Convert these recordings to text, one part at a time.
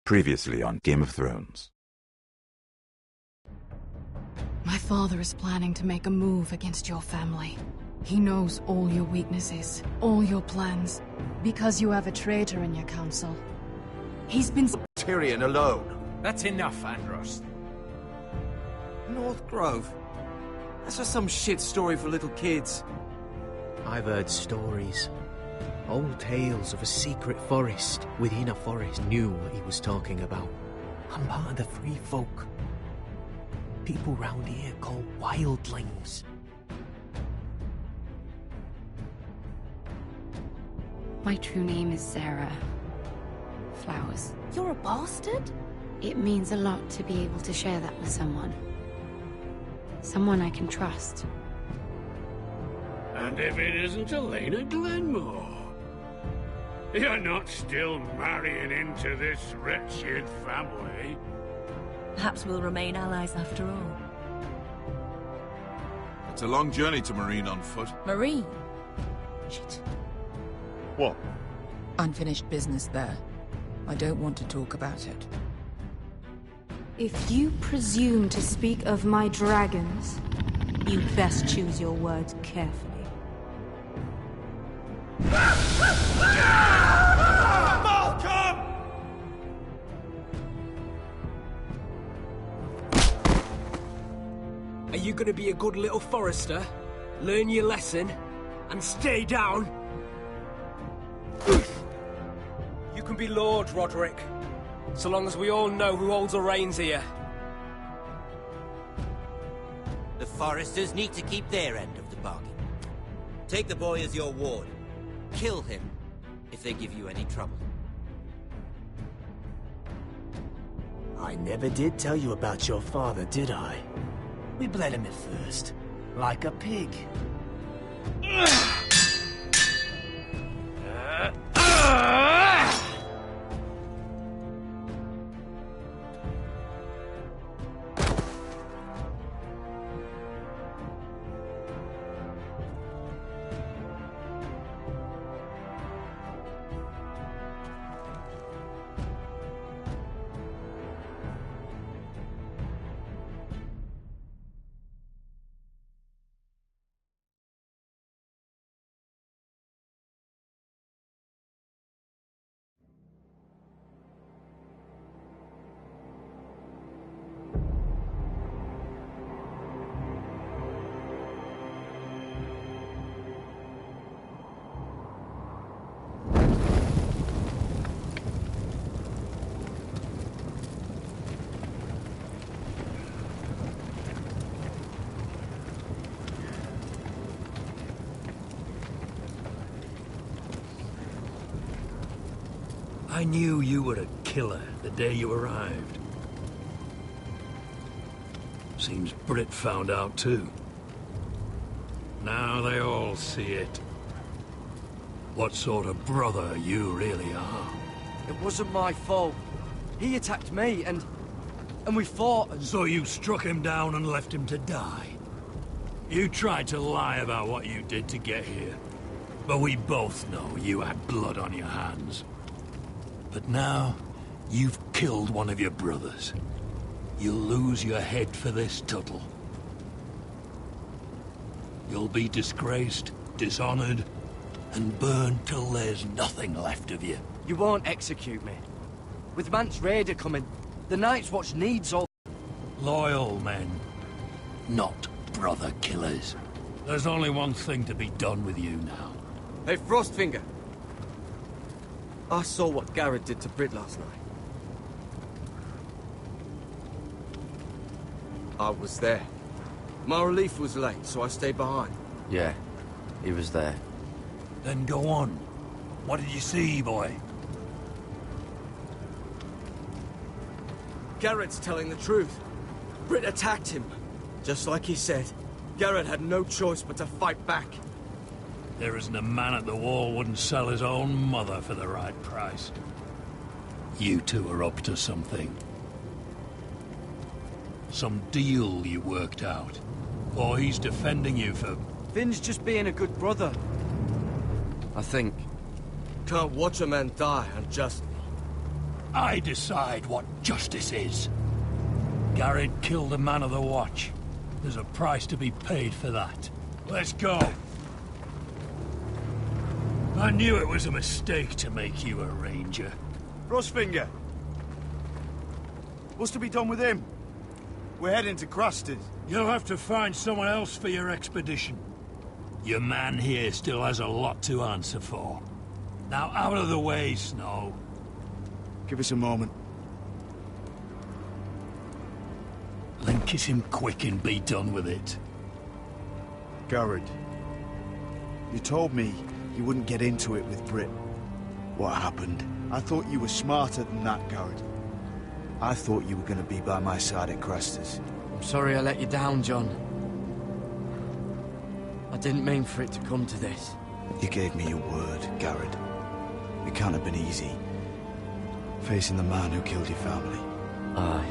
Previously on Game of Thrones. My father is planning to make a move against your family. He knows all your weaknesses, all your plans, because you have a traitor in your council. He's been— Tyrion alone. That's enough, Andros. North Grove? That's just some shit story for little kids. I've heard stories. Old tales of a secret forest within a forest. Knew what he was talking about. I'm part of the free folk. People round here called wildlings. My true name is Sarah Flowers. You're a bastard? It means a lot to be able to share that with someone. Someone I can trust. And if it isn't Elena Glenmore? You're not still marrying into this wretched family. Perhaps we'll remain allies after all. It's a long journey to Marine on foot. Marine? Shit. What? Unfinished business there. I don't want to talk about it. If you presume to speak of my dragons, You'd best choose your words carefully. Are you gonna be a good little forester? Learn your lesson? And stay down? You can be Lord, Roderick. So long as we all know who holds the reins here. The foresters need to keep their end of the bargain. Take the boy as your ward. Kill him if they give you any trouble. I never did tell you about your father, did I? We bled him at first, like a pig. I knew you were a killer the day you arrived. Seems Britt found out too. Now they all see it. What sort of brother you really are. It wasn't my fault. He attacked me, and we fought and— So you struck him down and left him to die? You tried to lie about what you did to get here. But we both know you had blood on your hands. But now, you've killed one of your brothers. You'll lose your head for this, Tuttle. You'll be disgraced, dishonored, and burned till there's nothing left of you. You won't execute me. With Mance Raider coming, the Night's Watch needs all— Loyal men, not brother killers. There's only one thing to be done with you now. Hey, Frostfinger. I saw what Garrett did to Britt last night. I was there. My relief was late, so I stayed behind. Yeah, he was there. Then go on. What did you see, boy? Garrett's telling the truth. Britt attacked him. Just like he said, Garrett had no choice but to fight back. There isn't a man at the wall wouldn't sell his own mother for the right price. You two are up to something. Some deal you worked out. Or he's defending you for... Finn's just being a good brother. I think. Can't watch a man die unjustly. I decide what justice is. Garrett killed a man of the Watch. There's a price to be paid for that. Let's go. I knew it was a mistake to make you a ranger. Frostfinger. What's to be done with him? We're heading to Cruster's. You'll have to find someone else for your expedition. Your man here still has a lot to answer for. Now out of the way, Snow. Give us a moment. Then kiss him quick and be done with it. Garrett, you told me you wouldn't get into it with Britt. What happened? I thought you were smarter than that, Garrett. I thought you were going to be by my side at Cruster's. I'm sorry I let you down, John. I didn't mean for it to come to this. You gave me your word, Garrett. It can't have been easy. Facing the man who killed your family. Aye.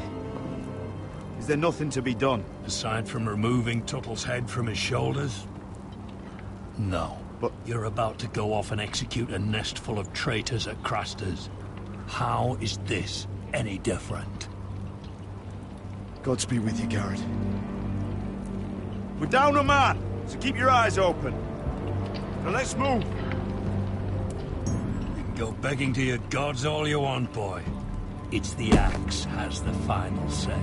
Is there nothing to be done? Aside from removing Tuttle's head from his shoulders? No. But you're about to go off and execute a nest full of traitors at Craster's. How is this any different? Godspeed with you, Garrett. We're down a man, so keep your eyes open. Now let's move. You can go begging to your gods all you want, boy. It's the axe has the final say.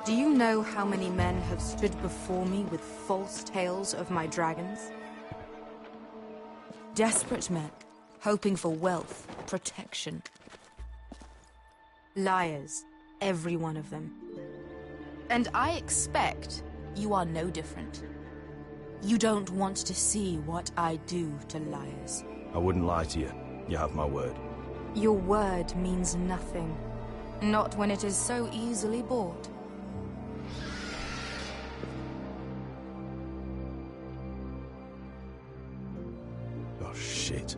Do you know how many men have stood before me with false tales of my dragons? Desperate men, hoping for wealth, protection. Liars, every one of them. And I expect you are no different. You don't want to see what I do to liars. I wouldn't lie to you. You have my word. Your word means nothing. Not when it is so easily bought. Shit.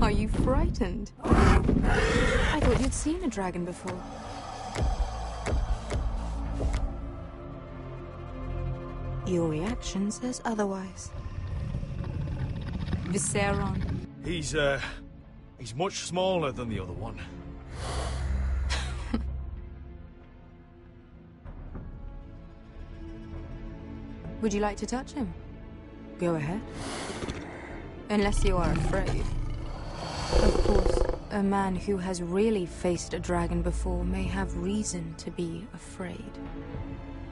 Are you frightened? I thought you'd seen a dragon before. Your reaction says otherwise. Viseron. He's much smaller than the other one. Would you like to touch him? Go ahead. Unless you are afraid. Of course, a man who has really faced a dragon before may have reason to be afraid.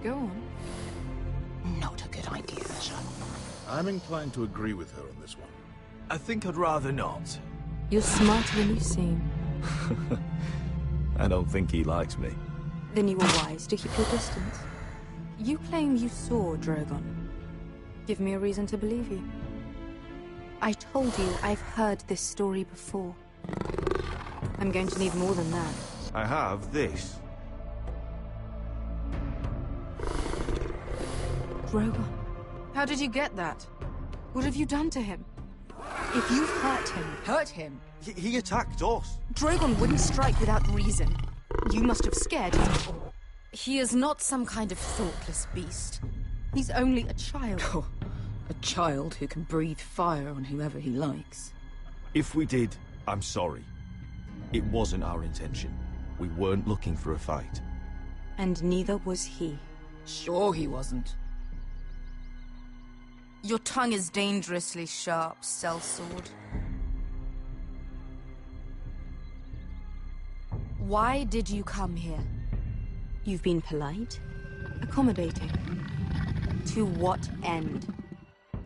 Go on. Not a good idea, son. I'm inclined to agree with her on this one. I think I'd rather not. You're smarter than you seem. I don't think he likes me. Then you were wise to keep your distance. You claim you saw Drogon. Give me a reason to believe you. I told you I've heard this story before. I'm going to need more than that. I have this. Drogon. How did you get that? What have you done to him? If you've hurt him... Hurt him? He attacked us. Drogon wouldn't strike without reason. You must have scared him. He is not some kind of thoughtless beast. He's only a child. Oh, a child who can breathe fire on whoever he likes. If we did, I'm sorry. It wasn't our intention. We weren't looking for a fight. And neither was he. Sure he wasn't. Your tongue is dangerously sharp, sellsword. Why did you come here? You've been polite, accommodating. To what end?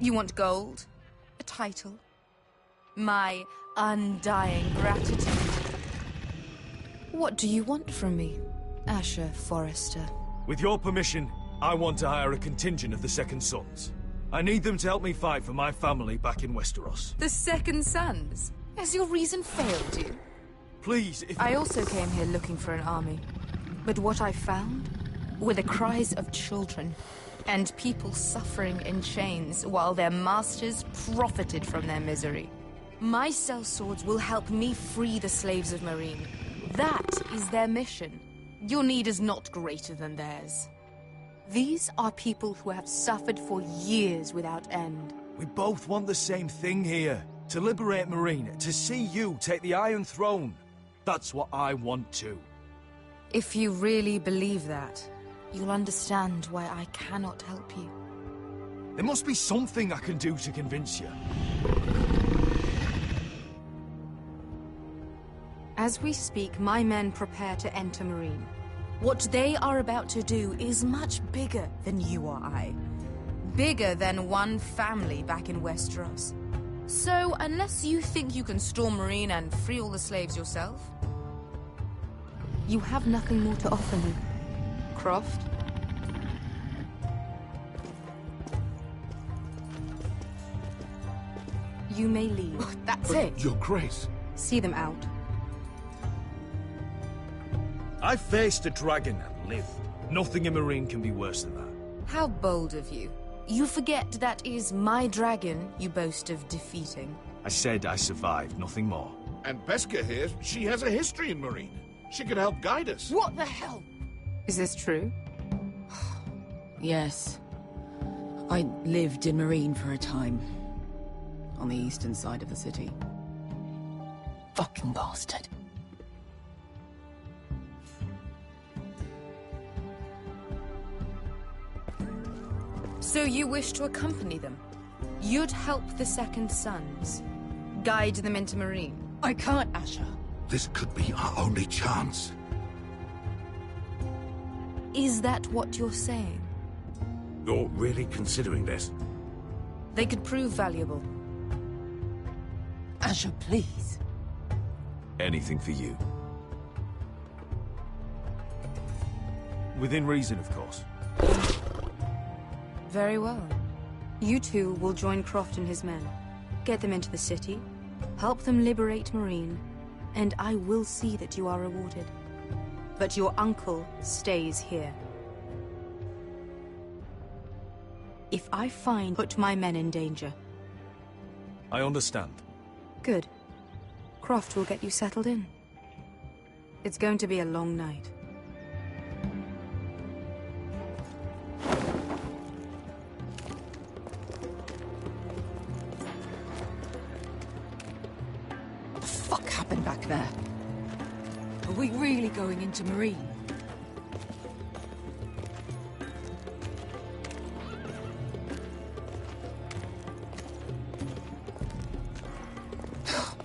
You want gold? A title? My undying gratitude? What do you want from me, Asher Forrester? With your permission, I want to hire a contingent of the Second Sons. I need them to help me fight for my family back in Westeros. The Second Sons? Has your reason failed you? Please, if... I also came here looking for an army. But what I found were the cries of children and people suffering in chains while their masters profited from their misery. My sellswords will help me free the slaves of Meereen. That is their mission. Your need is not greater than theirs. These are people who have suffered for years without end. We both want the same thing here. To liberate Meereen, to see you take the Iron Throne. That's what I want too. If you really believe that, you'll understand why I cannot help you. There must be something I can do to convince you. As we speak, my men prepare to enter Meereen. What they are about to do is much bigger than you or I. Bigger than one family back in Westeros. So, unless you think you can storm Meereen and free all the slaves yourself, you have nothing more to offer me. Croft? You may leave. That's it. Your Grace. See them out. I faced a dragon and lived. Nothing in Meereen can be worse than that. How bold of you. You forget that is my dragon you boast of defeating. I said I survived, nothing more. And Beskha here, she has a history in Meereen. She could help guide us. What the hell? Is this true? Yes. I lived in Meereen for a time. On the eastern side of the city. Fucking bastard. So you wish to accompany them? You'd help the Second Sons? Guide them into Meereen? I can't, Asher. This could be our only chance. Is that what you're saying? You're really considering this? They could prove valuable. Asher, please. Anything for you. Within reason, of course. Very well. You two will join Croft and his men. Get them into the city, help them liberate Meereen, and I will see that you are rewarded. But your uncle stays here. If I put my men in danger. I understand. Good. Croft will get you settled in. It's going to be a long night. What the fuck happened back there? Are we really going into Meereen?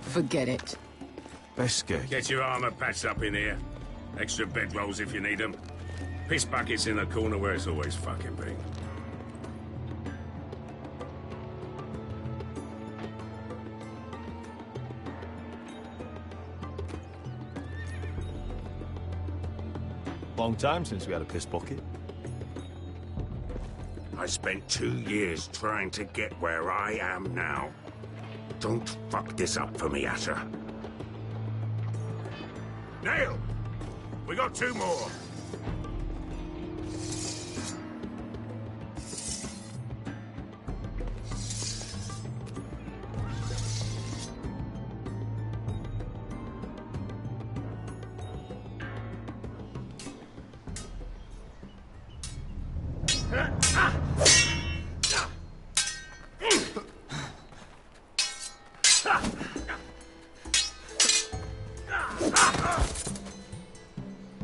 Forget it. Beskha. Get your armor patched up in here. Extra bedrolls if you need them. Piss buckets in the corner where it's always fucking been. Long time since we had a piss bucket. I spent 2 years trying to get where I am now. Don't fuck this up for me, Asher. Nail! We got 2 more.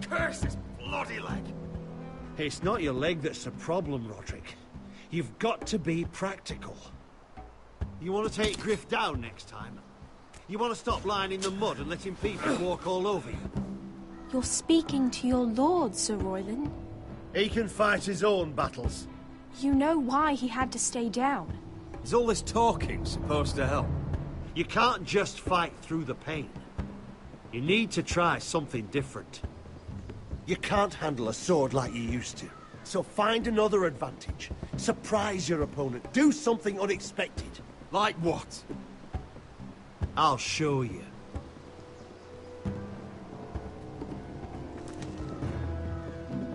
Curse his bloody leg! It's not your leg that's the problem, Roderick. You've got to be practical. You want to take Griff down next time? You want to stop lying in the mud and letting people walk all over you? You're speaking to your lord, Sir Royland. He can fight his own battles. You know why he had to stay down. Is all this talking supposed to help? You can't just fight through the pain. You need to try something different. You can't handle a sword like you used to. So find another advantage. Surprise your opponent. Do something unexpected. Like what? I'll show you.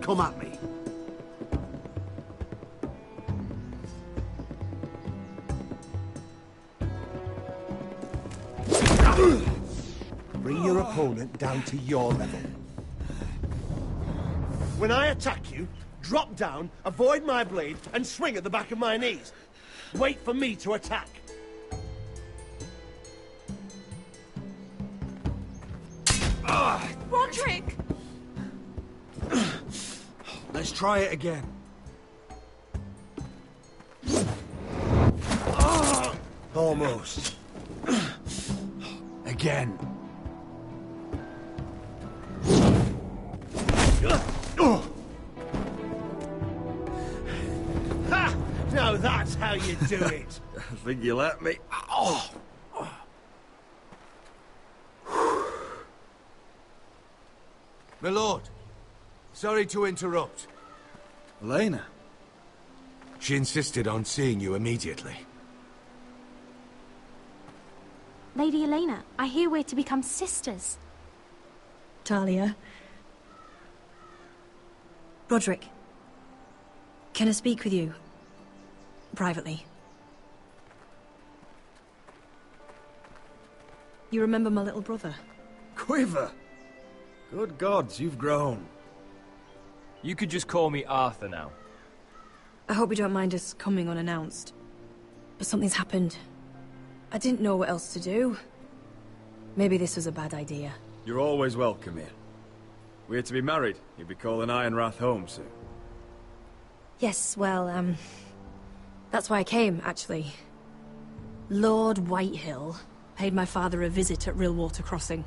Come at me. Bring your opponent down to your level. When I attack you, drop down, avoid my blade, and swing at the back of my knees. Wait for me to attack. Roderick! Let's try it again. Almost. Again. Ha! Now that's how you do it. I think you let me. Oh! My lord, sorry to interrupt. Elena? She insisted on seeing you immediately. Lady Elena, I hear we're to become sisters. Talia. Roderick. Can I speak with you? Privately. You remember my little brother? Quiver! Good gods, you've grown. You could just call me Arthur now. I hope you don't mind us coming unannounced. But something's happened. I didn't know what else to do. Maybe this was a bad idea. You're always welcome here. We're to be married. You'll be calling Ironrath home soon. Yes, well, that's why I came, actually. Lord Whitehill paid my father a visit at Rillwater Crossing.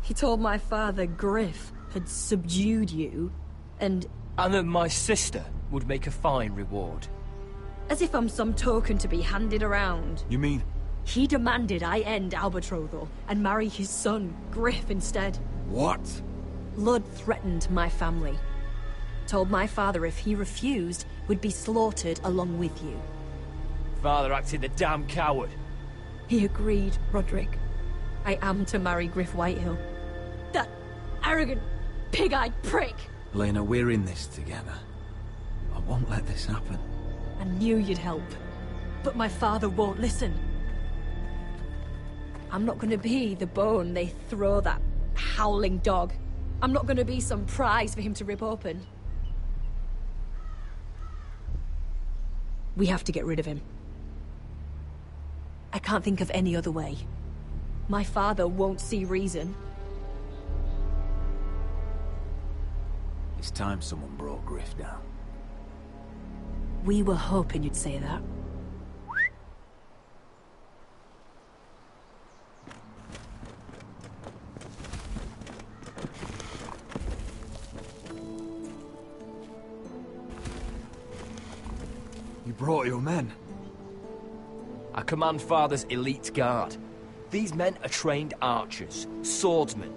He told my father Griff had subdued you, and that my sister would make a fine reward. As if I'm some token to be handed around. You mean? He demanded I end our betrothal and marry his son, Griff, instead. What? Lud threatened my family. Told my father if he refused, we'd be slaughtered along with you. Father acted a damn coward. He agreed, Roderick. I am to marry Griff Whitehill. That arrogant, pig-eyed prick! Elena, we're in this together. I won't let this happen. I knew you'd help. But my father won't listen. I'm not gonna be the bone they throw that howling dog. I'm not gonna be some prize for him to rip open. We have to get rid of him. I can't think of any other way. My father won't see reason. It's time someone brought Griff down. We were hoping you'd say that. You brought your men. I command Father's elite guard. These men are trained archers, swordsmen,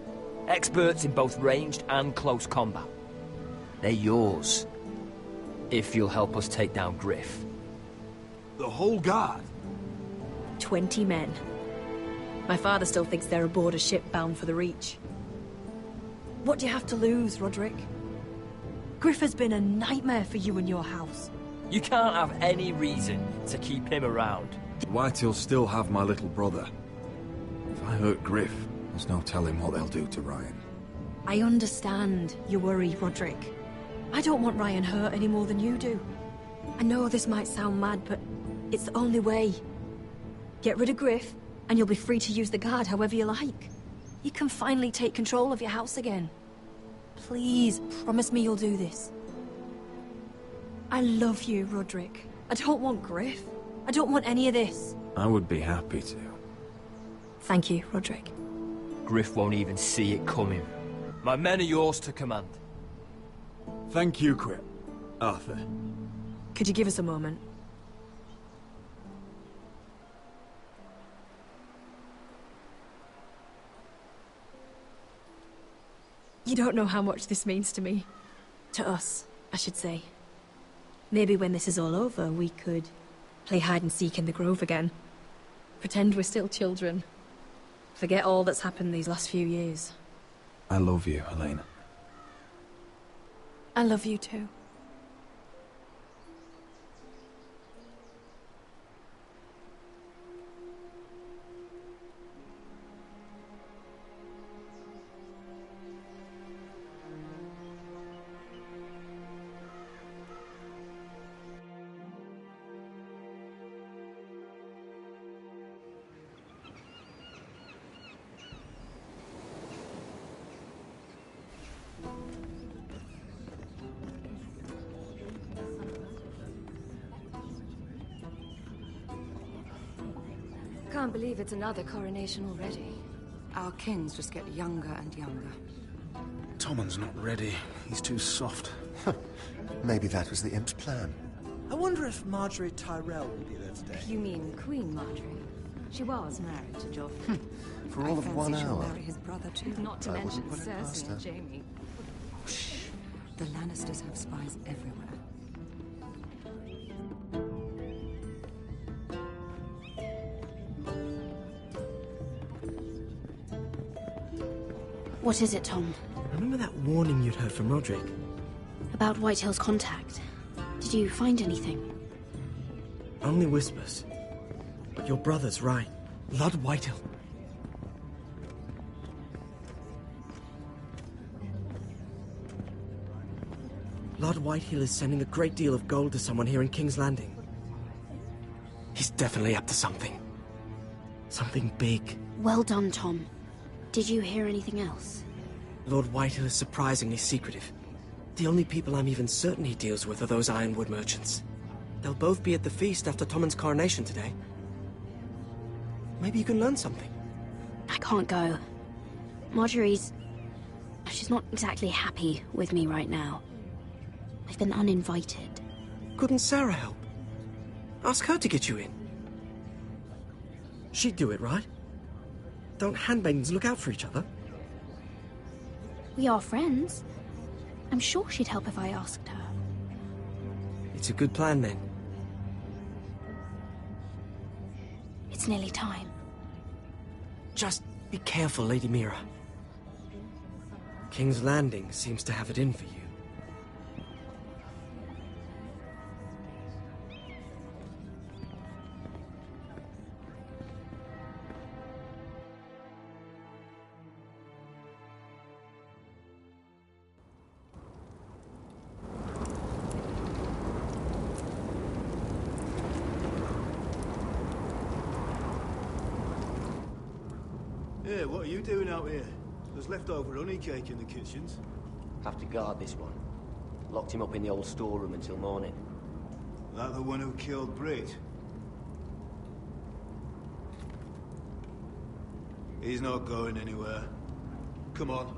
experts in both ranged and close combat. They're yours. If you'll help us take down Griff. The whole guard? 20 men. My father still thinks they're aboard a ship bound for the Reach. What do you have to lose, Roderick? Griff has been a nightmare for you and your house. You can't have any reason to keep him around. Whitehill'll still have my little brother. If I hurt Griff, there's no telling what they'll do to Ryan. I understand your worry, Roderick. I don't want Ryan hurt any more than you do. I know this might sound mad, but it's the only way. Get rid of Griff, and you'll be free to use the guard however you like. You can finally take control of your house again. Please, promise me you'll do this. I love you, Roderick. I don't want Griff. I don't want any of this. I would be happy to. Thank you, Roderick. Griff won't even see it coming. My men are yours to command. Thank you, Quip. Arthur. Could you give us a moment? You don't know how much this means to me. To us, I should say. Maybe when this is all over, we could play hide-and-seek in the Grove again. Pretend we're still children. Forget all that's happened these last few years. I love you, Elena. I love you too. Can't believe it's another coronation already. Our kings just get younger and younger. Tommen's not ready. He's too soft. Maybe that was the imp's plan. I wonder if Marjorie Tyrell will be there today. You mean Queen Marjorie? She was married to Joffrey. For all of 1 she'll hour. marry his brother too. Not to I mention wouldn't put it past Cersei her. and Jaime. Shh. The Lannisters have spies everywhere. What is it, Tom? Remember that warning you'd heard from Roderick? About Whitehill's contact. Did you find anything? Only whispers. But your brother's right. Lord Whitehill. Lord Whitehill is sending a great deal of gold to someone here in King's Landing. He's definitely up to something. Something big. Well done, Tom. Did you hear anything else? Lord Whitehill is surprisingly secretive. The only people I'm even certain he deals with are those ironwood merchants. They'll both be at the feast after Tommen's coronation today. Maybe you can learn something. I can't go. Marjorie's... she's not exactly happy with me right now. I've been uninvited. Couldn't Sarah help? Ask her to get you in. She'd do it, right? Don't handmaidens look out for each other? We are friends. I'm sure she'd help if I asked her. It's a good plan, then. It's nearly time. Just be careful, Lady Mira. King's Landing seems to have it in for you. Yeah, what are you doing out here? There's leftover honey cake in the kitchens. Have to guard this one. Locked him up in the old storeroom until morning. That the one who killed Brit? He's not going anywhere. Come on.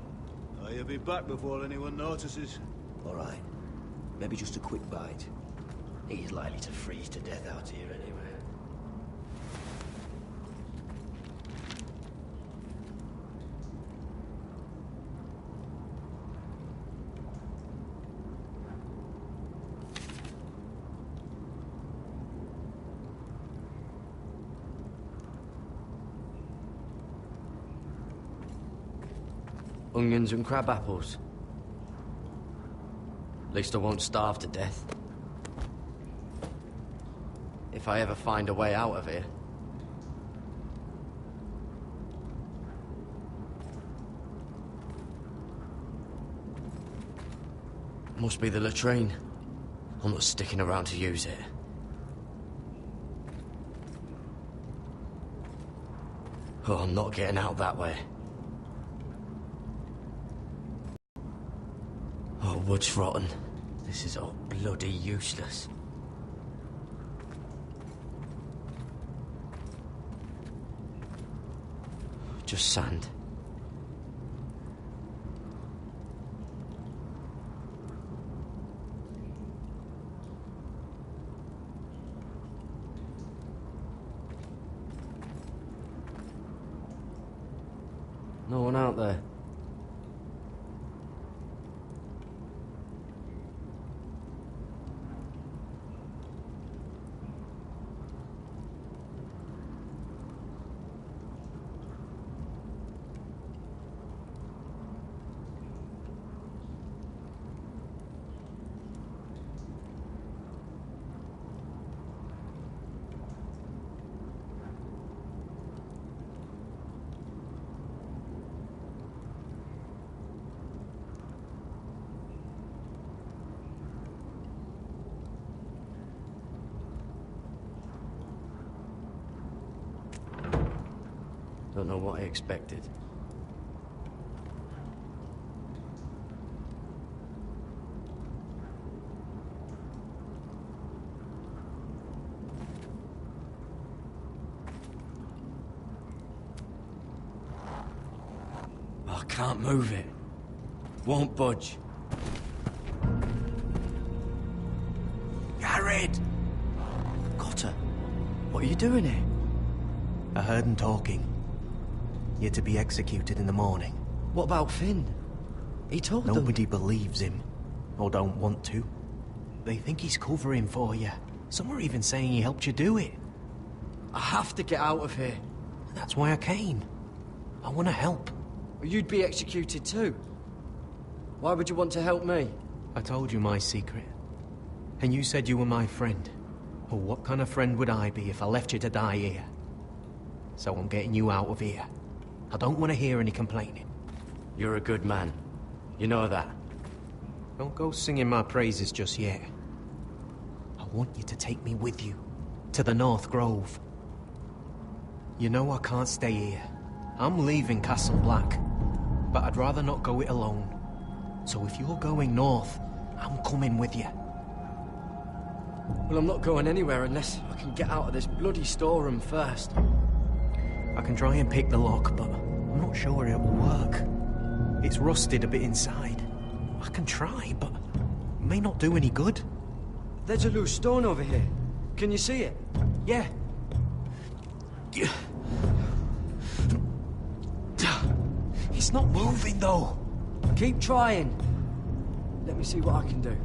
You'll be back before anyone notices. All right. Maybe just a quick bite. He's likely to freeze to death out here anyway. Onions and crab apples. At least I won't starve to death. If I ever find a way out of here. Must be the latrine. I'm not sticking around to use it. Oh, I'm not getting out that way. Oh, wood's rotten. This is all bloody useless. Just sand. No one out there. Don't know what I expected. I can't move it. Won't budge. Garrett! Cotter, what are you doing here? I heard him talking. You're to be executed in the morning. What about Finn? He told them. Nobody believes him. Or don't want to. They think he's covering for you. Some are even saying he helped you do it. I have to get out of here. That's why I came. I want to help. You'd be executed too. Why would you want to help me? I told you my secret. And you said you were my friend. Well, what kind of friend would I be if I left you to die here? So I'm getting you out of here. I don't want to hear any complaining. You're a good man. You know that. Don't go singing my praises just yet. I want you to take me with you. To the North Grove. You know I can't stay here. I'm leaving Castle Black. But I'd rather not go it alone. So if you're going north, I'm coming with you. Well, I'm not going anywhere unless I can get out of this bloody storeroom first. I can try and pick the lock, but I'm not sure it will work. It's rusted a bit inside. I can try, but it may not do any good. There's a loose stone over here. Can you see it? Yeah. It's not moving, though. Keep trying. Let me see what I can do.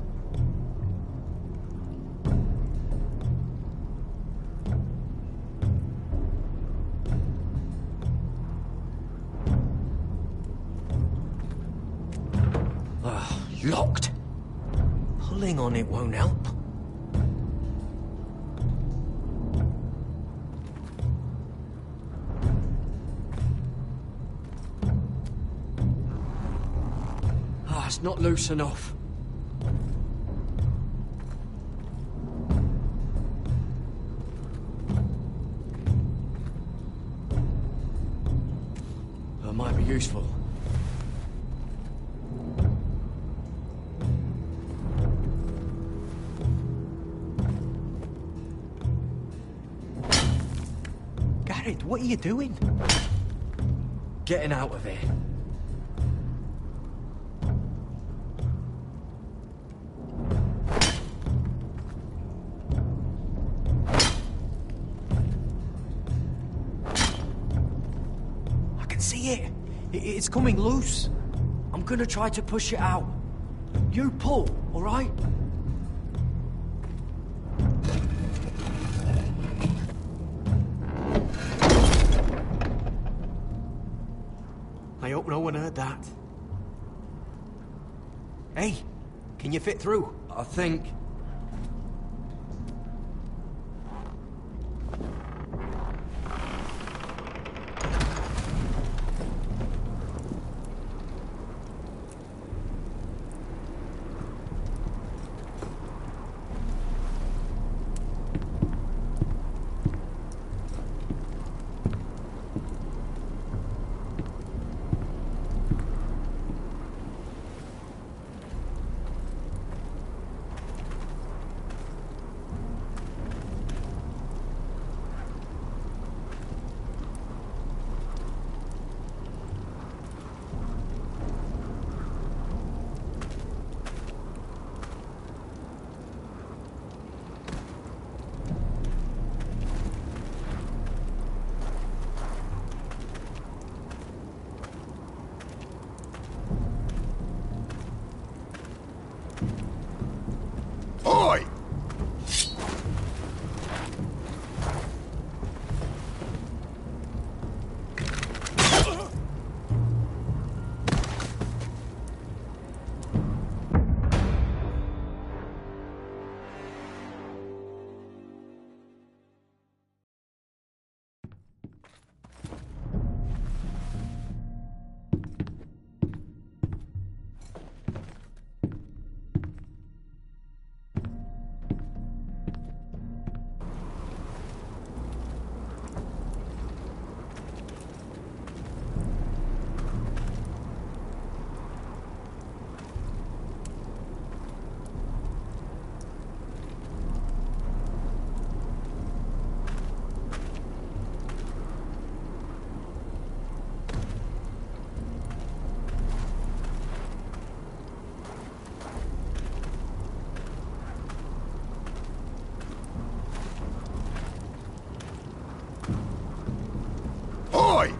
Locked. Pulling on it won't help. It's not loose enough. That might be useful. Garrett, what are you doing? Getting out of here. See it? It's coming loose. I'm gonna try to push it out. You pull, all right? I hope no one heard that. Hey, can you fit through? I think... Oi! Oi!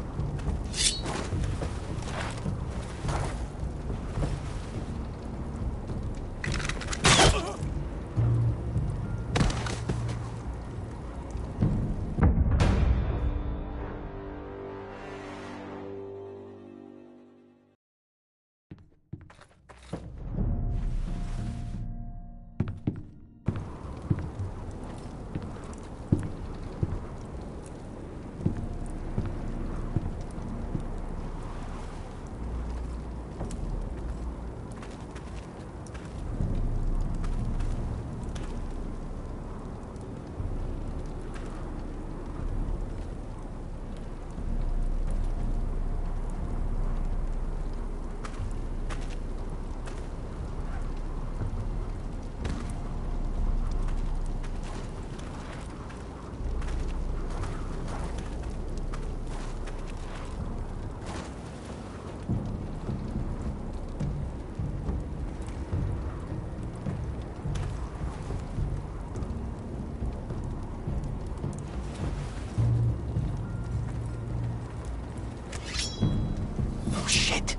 Oh, shit!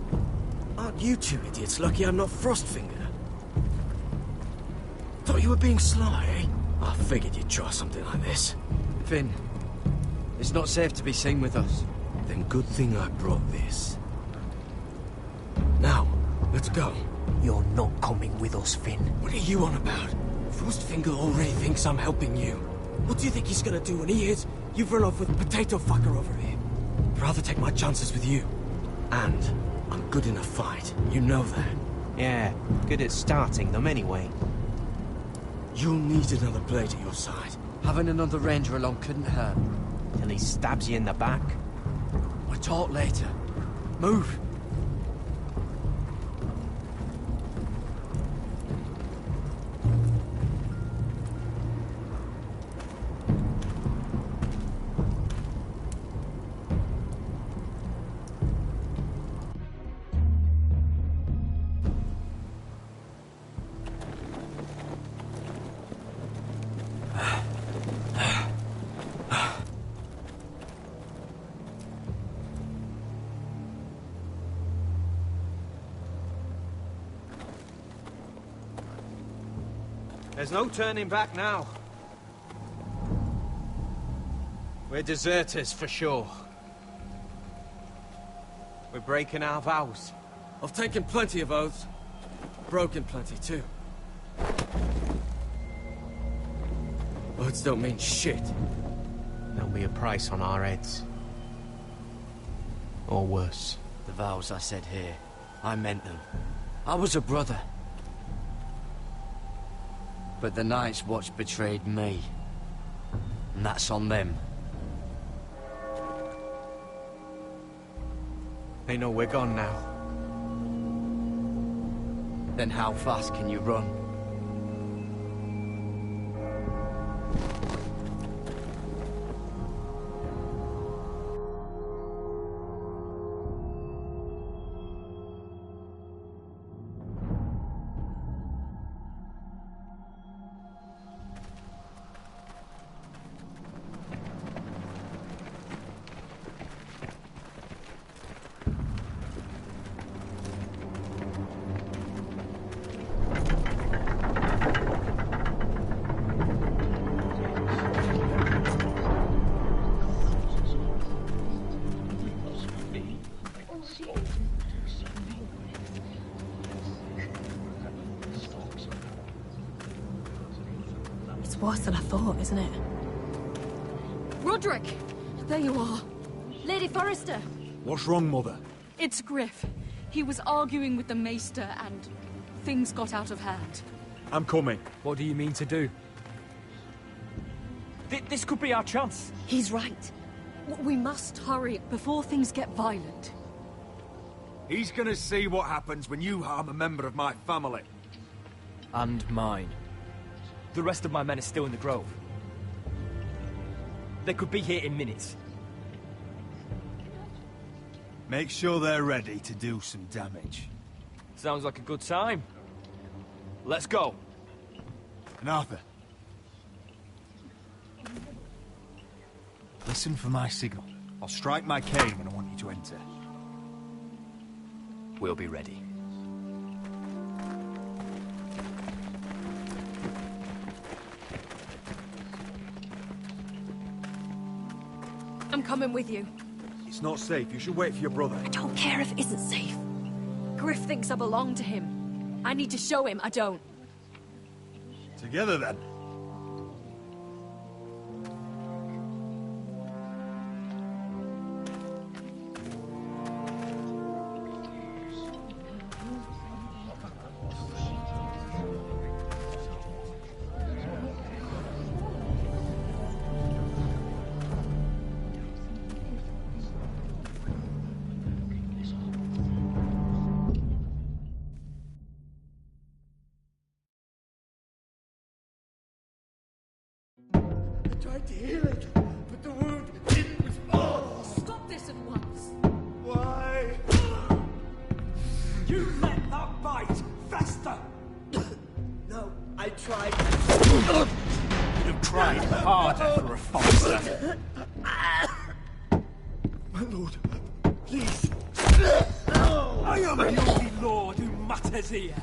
Aren't you two idiots lucky I'm not Frostfinger? Thought you were being sly, eh? I figured you'd try something like this. Finn, it's not safe to be seen with us. Then good thing I brought this. Now, let's go. You're not coming with us, Finn. What are you on about? Frostfinger already thinks I'm helping you. What do you think he's gonna do when he hears you've run off with Potato Fucker over here? I'd rather take my chances with you. And I'm good in a fight. You know that. Yeah, good at starting them anyway. You'll need another blade at your side. Having another ranger along couldn't hurt. Till he stabs you in the back. We'll talk later. Move! There's no turning back now. We're deserters for sure. We're breaking our vows. I've taken plenty of oaths. broken plenty, too. Words don't mean shit. There'll be a price on our heads. Or worse. The vows I said here, I meant them. I was a brother. But the Night's Watch betrayed me. And that's on them. They know we're gone now. Then how fast can you run? It's worse than I thought, isn't it? Roderick! There you are. Lady Forrester! What's wrong, Mother? It's Griff. He was arguing with the Maester and things got out of hand. I'm coming. What do you mean to do? This could be our chance. He's right. We must hurry before things get violent. He's gonna see what happens when you harm a member of my family. And mine. The rest of my men are still in the grove. They could be here in minutes. Make sure they're ready to do some damage. Sounds like a good time. Let's go. And Arthur. Listen for my signal. I'll strike my cane when I want you to enter. We'll be ready. I'm coming with you. It's not safe. You should wait for your brother. I don't care if it isn't safe. Griff thinks I belong to him. I need to show him I don't. Together, then. Tried to heal it, but the wound didn't respond. Stop this at once. Why? You let that bite fester! No, I tried. You'd have tried harder for a Forrester. My lord, please. I am the only lord who matters here.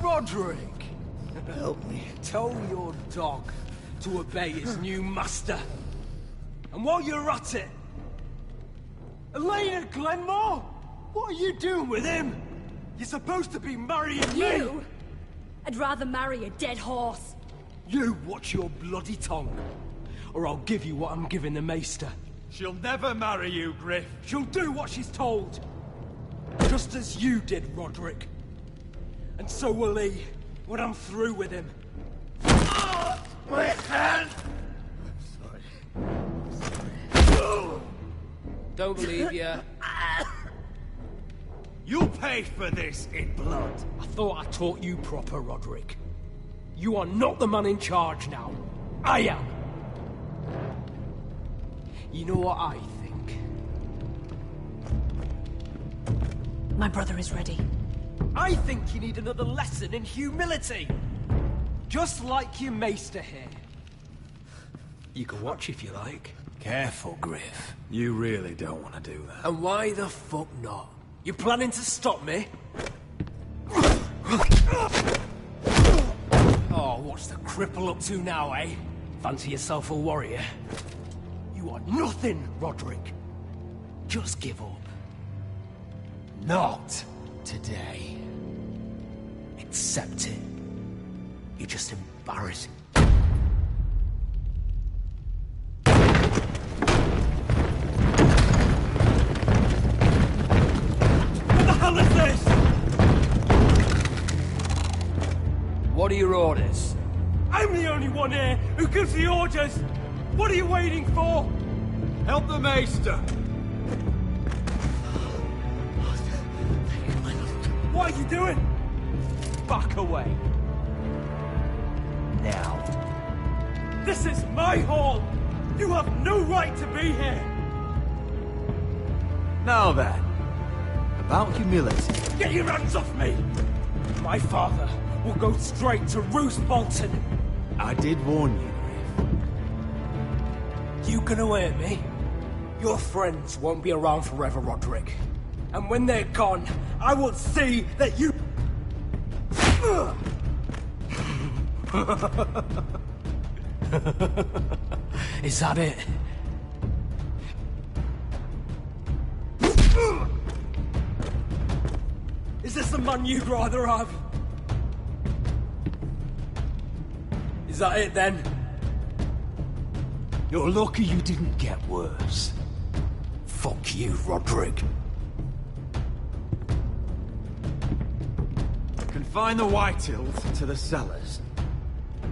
Roderick! Help me. Tell your dog to obey his new master. And while you're at it... Elena Glenmore? What are you doing with him? You're supposed to be marrying me! You? I'd rather marry a dead horse. You watch your bloody tongue, or I'll give you what I'm giving the Maester. She'll never marry you, Griff. She'll do what she's told. Just as you did, Roderick. And so will he, when I'm through with him. My hand! Don't believe you. You'll pay for this in blood. I thought I taught you proper, Roderick. You are not the man in charge now. I am. You know what I think? My brother is ready. I think you need another lesson in humility. Just like your Maester here. You can watch if you like. Careful, Griff. You really don't want to do that. And why the fuck not? You planning to stop me? Oh, what's the cripple up to now, eh? Fancy yourself a warrior? You are nothing, Roderick. Just give up. Not today. accept it. You're just embarrassing. What the hell is this? What are your orders? I'm the only one here who gives the orders. What are you waiting for? Help the Maester! What are you doing? Back away. Now. This is my hall! You have no right to be here! Now then, about humility. Get your hands off me! My father will go straight to Roose Bolton. I did warn you, Griff. You can hurt me. Your friends won't be around forever, Roderick. And when they're gone, I will see that you... Is that it? Is this the man you'd rather have? Is that it then? You're lucky you didn't get worse. Fuck you, Roderick. Confine the Whitehills to the cellars.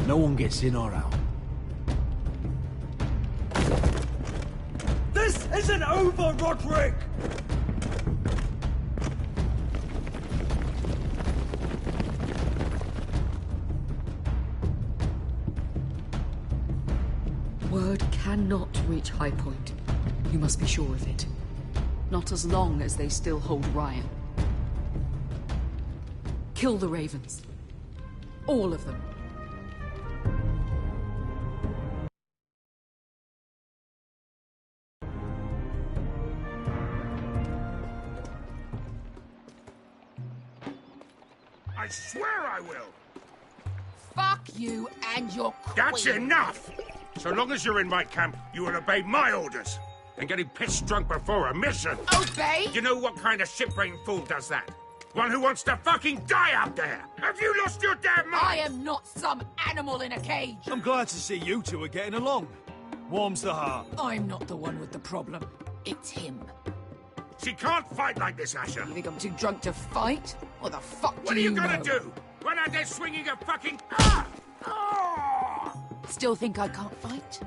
No one gets in or out. This isn't over, Roderick! Word cannot reach High Point. You must be sure of it. Not as long as they still hold Ryan. Kill the Ravens. All of them. I swear I will! Fuck you and your queen. That's enough! So long as you're in my camp, you will obey my orders. And getting pissed drunk before a mission. Obey? You know what kind of ship-brained fool does that? One who wants to fucking die out there! Have you lost your damn mind? I am not some animal in a cage. I'm glad to see you two are getting along. Warms the heart. I'm not the one with the problem. It's him. She can't fight like this, Asher. You think I'm too drunk to fight? What the fuck What do are you know? gonna do? Run out there swinging a fucking... Still think I can't fight?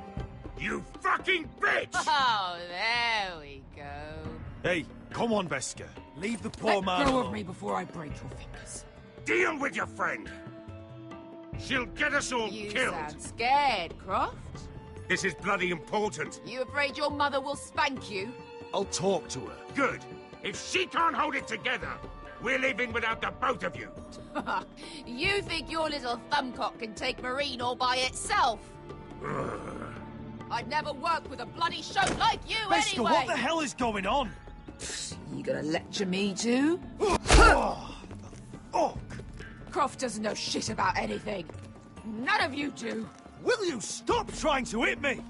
You fucking bitch! Oh, there we go. Hey, come on, Veska. Leave the poor man Let go alone. of me before I break your fingers. Deal with your friend. She'll get us all You killed. sound scared, Croft. This is bloody important. You afraid your mother will spank you? I'll talk to her. Good. If she can't hold it together, we're leaving without the both of you. You think your little thumbcock can take Marine all by itself? I'd never work with a bloody show like you Veska, anyway! what the hell is going on? You gonna lecture me too? Oh, Croft doesn't know shit about anything. None of you do. will you stop trying to hit me?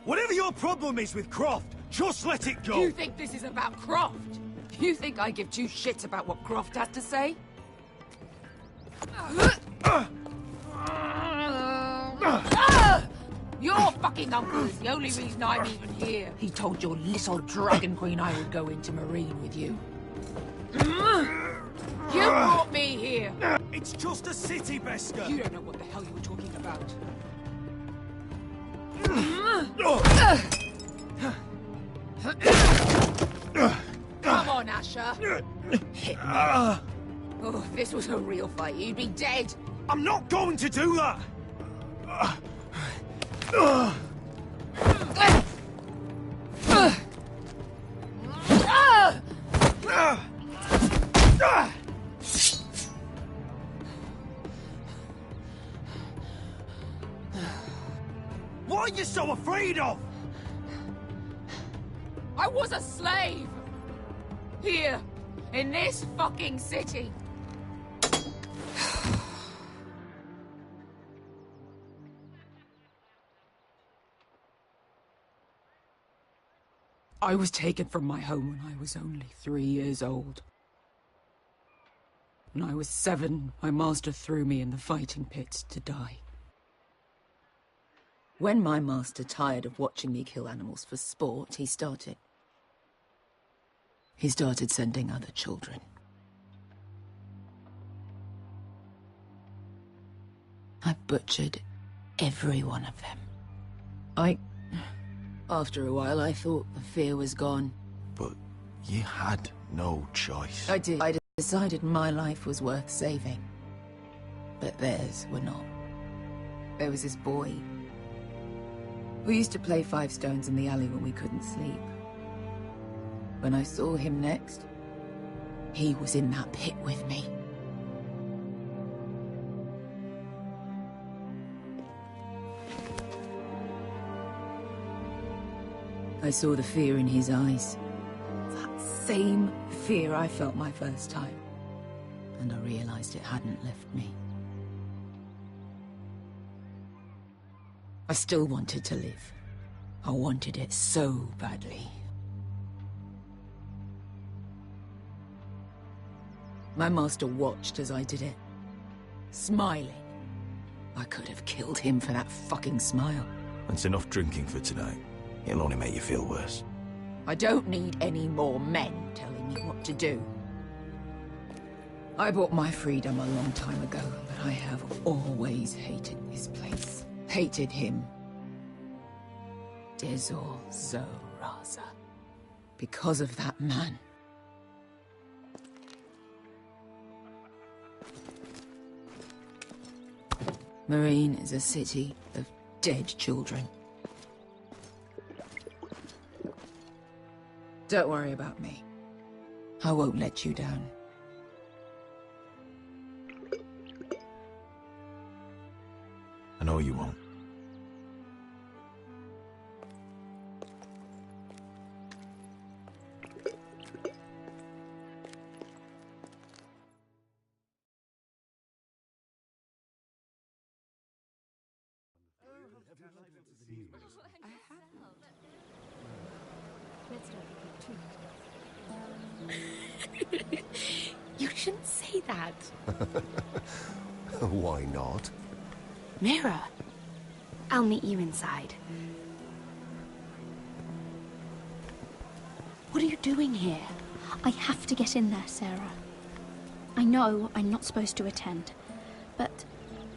Whatever your problem is with Croft, just let it go. You think this is about Croft? You think I give two shits about what Croft has to say? Your fucking uncle is the only reason I'm even here. He told your little dragon queen I would go into Marine with you. You brought me here. It's just a city, Veska. You don't know what the hell you were talking about. Come on, Asher. Hit me. Oh, if this was a real fight, you'd be dead. I'm not going to do that. What are you so afraid of? I was a slave. Here, in this fucking city. I was taken from my home when I was only 3 years old. When I was 7, my master threw me in the fighting pit to die. When my master tired of watching me kill animals for sport, he started sending other children. I butchered every one of them. After a while, I thought the fear was gone. But you had no choice. I did. I decided my life was worth saving. But theirs were not. There was this boy. We used to play 5 stones in the alley when we couldn't sleep. When I saw him next, he was in that pit with me. I saw the fear in his eyes. That same fear I felt my first time. And I realized it hadn't left me. I still wanted to live. I wanted it so badly. My master watched as I did it, smiling. I could have killed him for that fucking smile. That's enough drinking for tonight. It'll only make you feel worse. I don't need any more men telling me what to do. I bought my freedom a long time ago, but I have always hated this place. Hated him. Dezor Zoraza. Because of that man. Marine is a city of dead children. Don't worry about me. I won't let you down. I know you won't. You shouldn't say that. Why not? Mira, I'll meet you inside. What are you doing here? I have to get in there, Sarah. I know I'm not supposed to attend, but...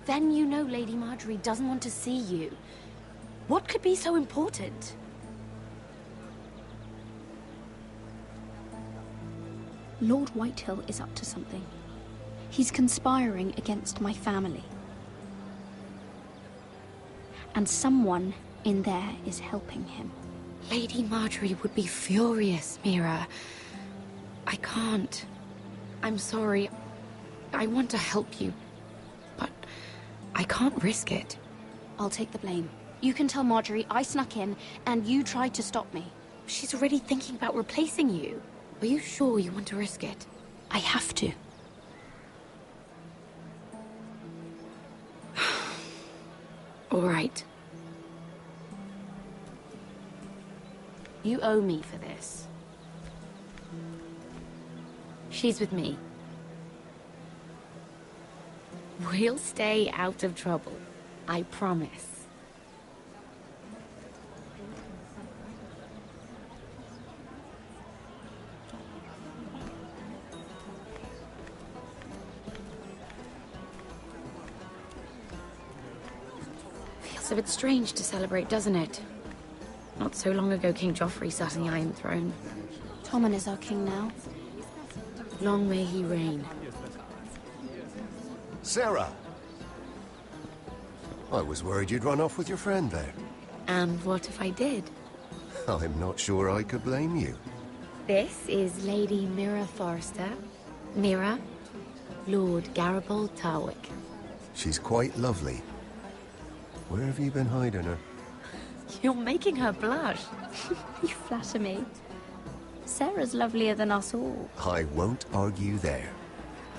Then you know Lady Marjorie doesn't want to see you. What could be so important? Lord Whitehill is up to something. He's conspiring against my family. And someone in there is helping him. Lady Marjorie would be furious, Mira. I can't. I'm sorry. I want to help you, but I can't risk it. I'll take the blame. You can tell Marjorie I snuck in, and you tried to stop me. She's already thinking about replacing you. Are you sure you want to risk it? I have to. All right. You owe me for this. She's with me. We'll stay out of trouble. I promise. Feels a bit strange to celebrate, doesn't it? Not so long ago, King Joffrey sat on the Iron Throne. Tommen is our king now. Long may he reign. Sarah! I was worried you'd run off with your friend there. And what if I did? I'm not sure I could blame you. This is Lady Mira Forrester. Mira, Lord Garibald Tarwick. She's quite lovely. Where have you been hiding her? You're making her blush. You flatter me. Sarah's lovelier than us all. I won't argue there.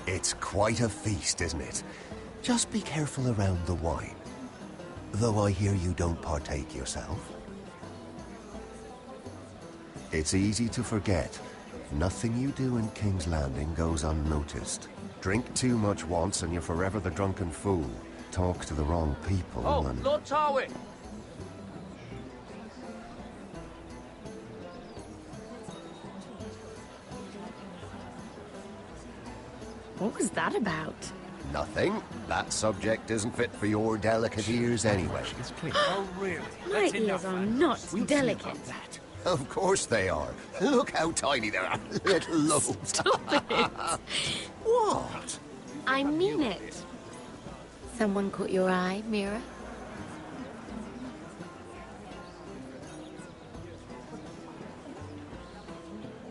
It's quite a feast, isn't it? Just be careful around the wine. Though I hear you don't partake yourself. It's easy to forget, Nothing you do in King's Landing goes unnoticed. Drink too much once and you're forever the drunken fool. Talk to the wrong people and... Lord Tarwick! What was that about? Nothing. That subject isn't fit for your delicate ears anyway. Oh, really? My ears are not delicate. Of course they are. Look how tiny they are. Little lobes. Stop it! What? I mean it. Someone caught your eye, Mira?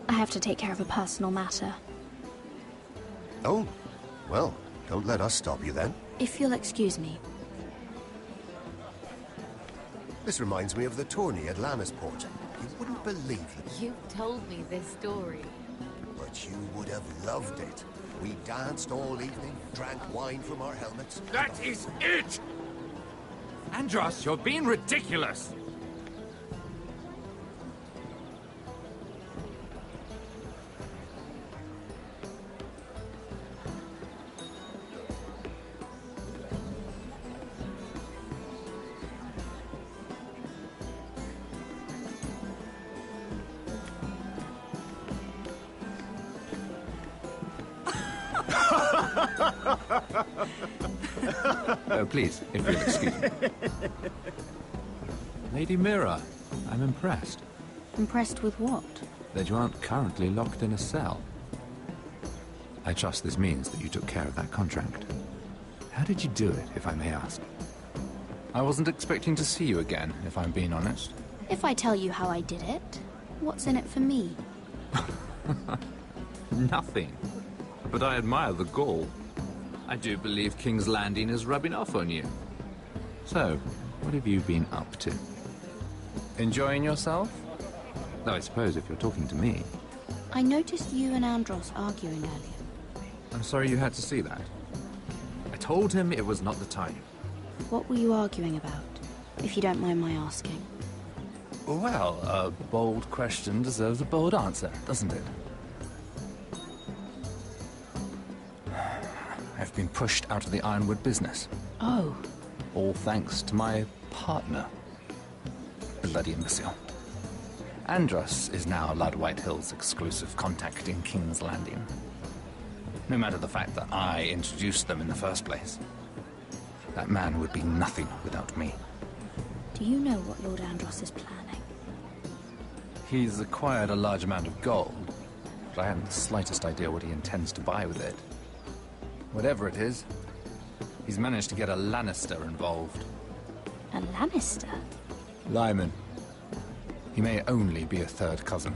I have to take care of a personal matter. Oh, well, don't let us stop you then. If you'll excuse me. This reminds me of the tourney at Lannisport. You wouldn't believe it. You told me this story. But you would have loved it. We danced all evening, drank wine from our helmets. That is it! Andros, you're being ridiculous! Oh, please, if you'll excuse me. Lady Mira, I'm impressed. Impressed with what? That you aren't currently locked in a cell. I trust this means that you took care of that contract. How did you do it, if I may ask? I wasn't expecting to see you again, if I'm being honest. If I tell you how I did it, what's in it for me? Nothing. But I admire the gall. I do believe King's Landing is rubbing off on you. So, what have you been up to? Enjoying yourself? Though I suppose if you're talking to me. I noticed you and Andros arguing earlier. I'm sorry you had to see that. I told him it was not the time. What were you arguing about, if you don't mind my asking? Well, a bold question deserves a bold answer, doesn't it? I've been pushed out of the Ironwood business. Oh. All thanks to my partner. Bloody imbecile. Andros is now Lord Whitehill's exclusive contact in King's Landing. No matter the fact that I introduced them in the first place. That man would be nothing without me. Do you know what Lord Andros is planning? He's acquired a large amount of gold, but I haven't the slightest idea what he intends to buy with it. Whatever it is, he's managed to get a Lannister involved. A Lannister? Lyman. He may only be a third cousin,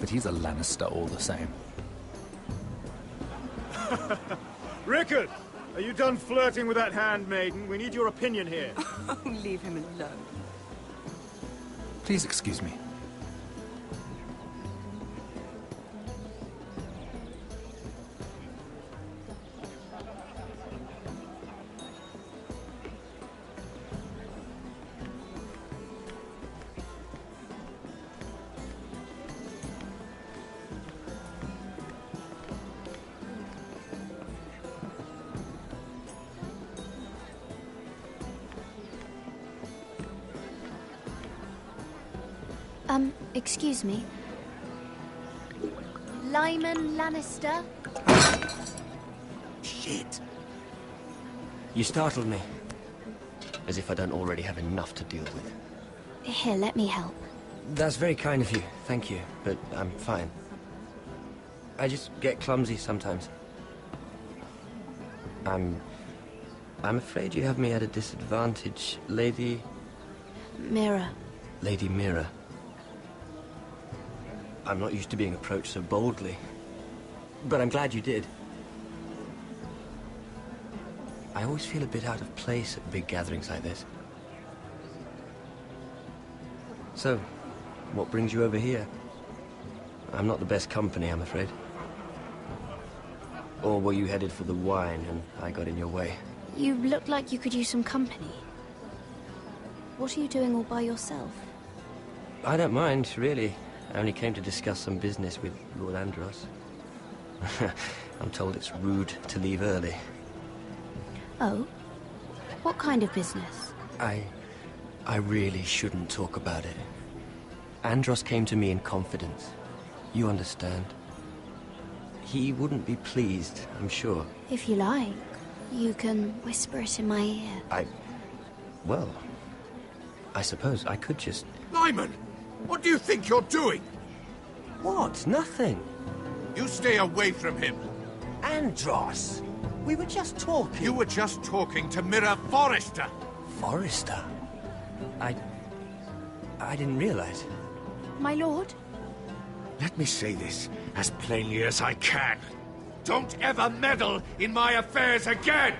but he's a Lannister all the same. Rickard! Are you done flirting with that handmaiden? We need your opinion here. Leave him alone. Please excuse me. Excuse me. Lyman Lannister? Shit. You startled me. As if I don't already have enough to deal with. Here, let me help. That's very kind of you, thank you, but I'm fine. I just get clumsy sometimes. I'm afraid you have me at a disadvantage, Lady... Mira. Lady Mira. I'm not used to being approached so boldly. But I'm glad you did. I always feel a bit out of place at big gatherings like this. So, what brings you over here? I'm not the best company, I'm afraid. Or were you headed for the wine and I got in your way? You look like you could use some company. What are you doing all by yourself? I don't mind, really. I only came to discuss some business with Lord Andros. I'm told it's rude to leave early. Oh? What kind of business? I really shouldn't talk about it. Andros came to me in confidence. You understand? He wouldn't be pleased, I'm sure. If you like, you can whisper it in my ear. Well, I suppose I could just... Lyman! What do you think you're doing? What? Nothing. You stay away from him. Andros! We were just talking. You were just talking to Mirror Forrester. Forrester? I didn't realize. My lord? Let me say this as plainly as I can. Don't ever meddle in my affairs again!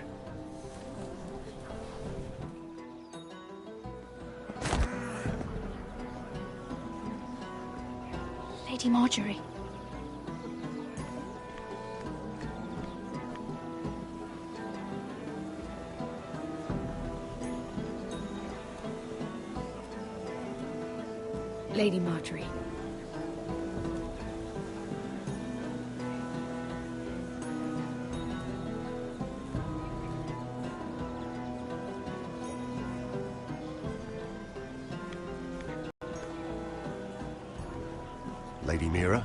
Lady Marjorie. Lady Marjorie. Lady Mira?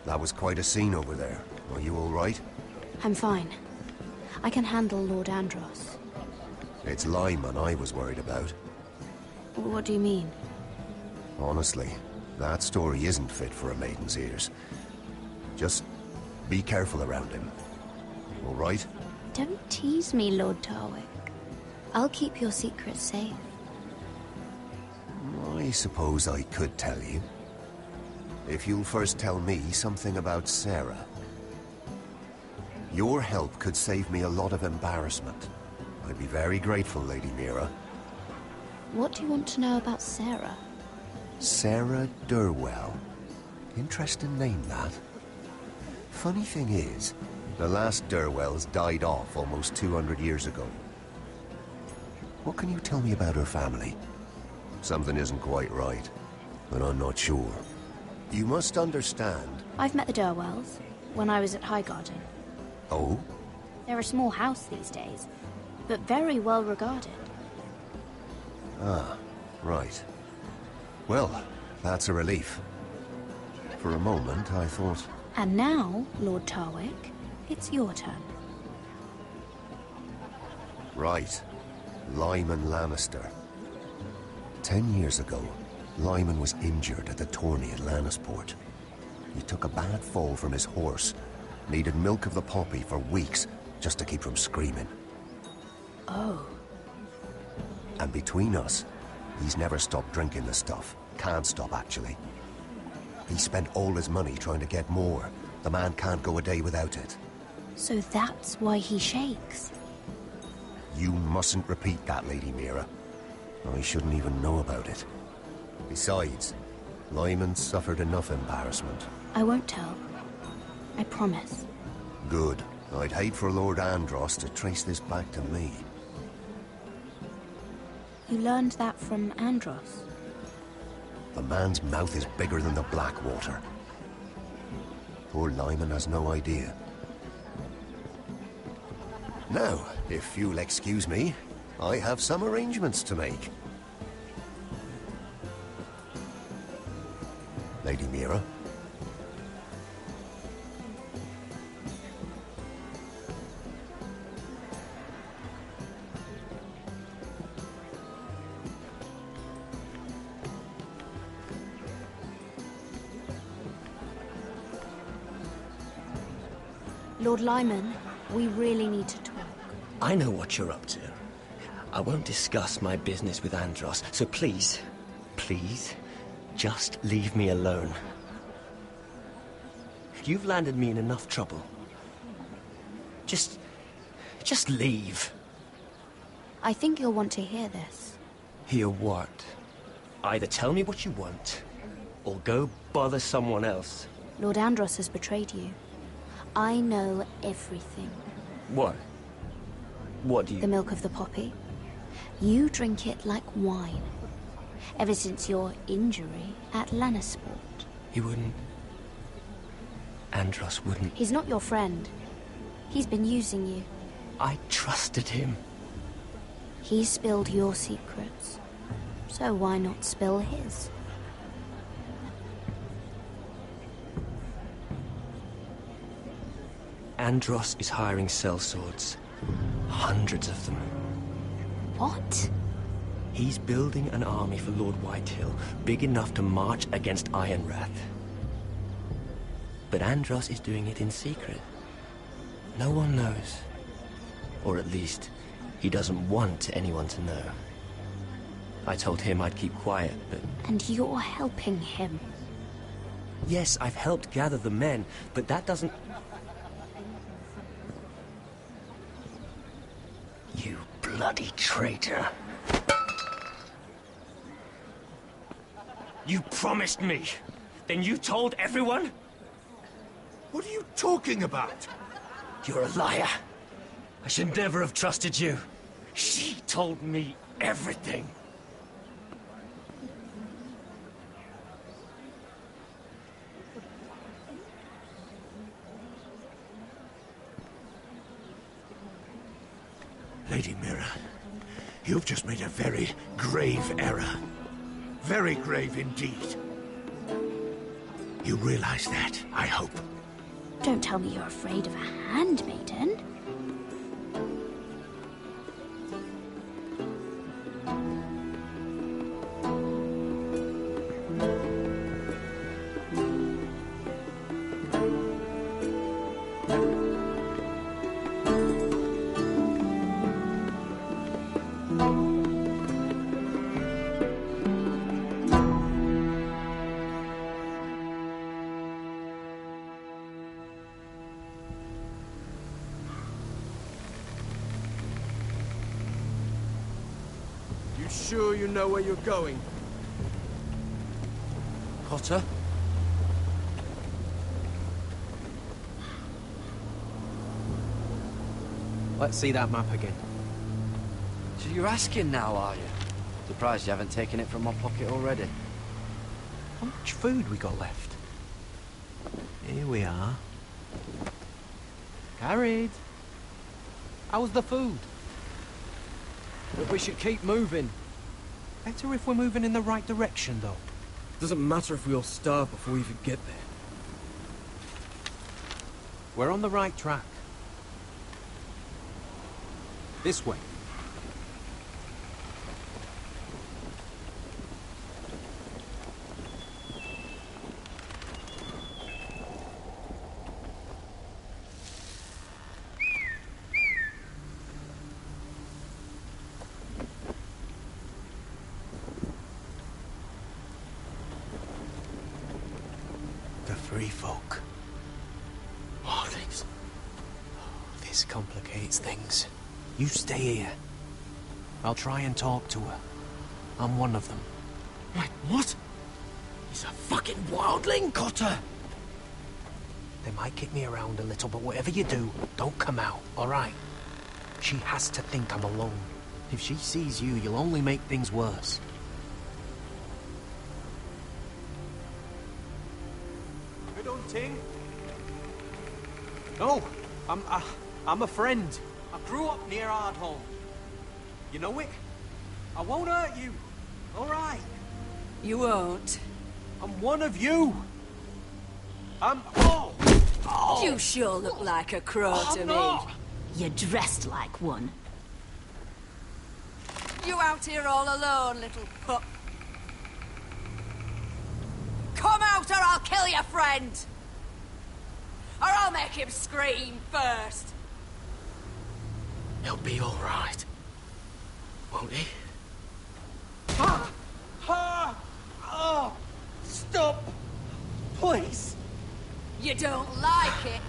That was quite a scene over there. Are you all right? I'm fine. I can handle Lord Andros. It's Lyman I was worried about. What do you mean? Honestly, that story isn't fit for a maiden's ears. Just be careful around him. All right? Don't tease me, Lord Tarwick. I'll keep your secret safe. I suppose I could tell you. If you'll first tell me something about Sarah. Your help could save me a lot of embarrassment. I'd be very grateful, Lady Mira. What do you want to know about Sarah? Sarah Durwell. Interesting name, that. Funny thing is, the last Durwells died off almost 200 years ago. What can you tell me about her family? Something isn't quite right, but I'm not sure. You must understand... I've met the Durwells when I was at Highgarden. Oh? They're a small house these days, but very well regarded. Ah, right. Well, that's a relief. For a moment, I thought... And now, Lord Tarwick, it's your turn. Right. Lyman Lannister. 10 years ago, Lyman was injured at the tourney at Lannisport. He took a bad fall from his horse, needed milk of the poppy for weeks just to keep from screaming. Oh. And between us, he's never stopped drinking the stuff. Can't stop, actually. He spent all his money trying to get more. The man can't go a day without it. So that's why he shakes. You mustn't repeat that, Lady Mira. I shouldn't even know about it. Besides, Lyman suffered enough embarrassment. I won't tell. I promise. Good. I'd hate for Lord Andros to trace this back to me. You learned that from Andros? The man's mouth is bigger than the Blackwater. Poor Lyman has no idea. Now, if you'll excuse me, I have some arrangements to make. Lady Mira? Lord Lyman, we really need to talk. I know what you're up to. I won't discuss my business with Andros, so please, please, just leave me alone. You've landed me in enough trouble. Just leave. I think you'll want to hear this. Hear what? Either tell me what you want, or go bother someone else. Lord Andros has betrayed you. I know everything. What? What do you... The milk of the poppy. You drink it like wine. ever since your injury at Lannisport. He wouldn't. Andros wouldn't. He's not your friend. He's been using you. I trusted him. He spilled your secrets. So why not spill his? Andros is hiring sellswords. Hundreds of them. What? He's building an army for Lord Whitehill, big enough to march against Ironrath. But Andros is doing it in secret. No one knows. Or at least, he doesn't want anyone to know. I told him I'd keep quiet, but... And you're helping him. Yes, I've helped gather the men, but that doesn't... You bloody traitor. You promised me. Then you told everyone? What are you talking about? You're a liar. I should never have trusted you. She told me everything. Lady Mira, you've just made a very grave error. Very grave indeed. You realize that, I hope. Don't tell me you're afraid of a handmaiden. Sure you know where you're going? Potter? Let's see that map again. So you're asking now, are you? Surprised you haven't taken it from my pocket already. How much food we got left? Here we are. Carried. How's the food? But we should keep moving. Better if we're moving in the right direction, though. Doesn't matter if we all starve before we even get there. We're on the right track. This way. Free folk. Morlings. This complicates things. You stay here. I'll try and talk to her. I'm one of them. Wait, what? He's a fucking wildling, Cotter! They might kick me around a little, but whatever you do, don't come out, alright? She has to think I'm alone. If she sees you, you'll only make things worse. Ting? No, I'm a friend. I grew up near Ardhome. You know it? I won't hurt you. All right. You won't. I'm one of you. I'm... Oh! You sure look like a crow to me. You're dressed like one. You out here all alone, little pup? Come out or I'll kill your friend! Or I'll make him scream first. He'll be all right. Won't he? Stop! Please! You don't like it?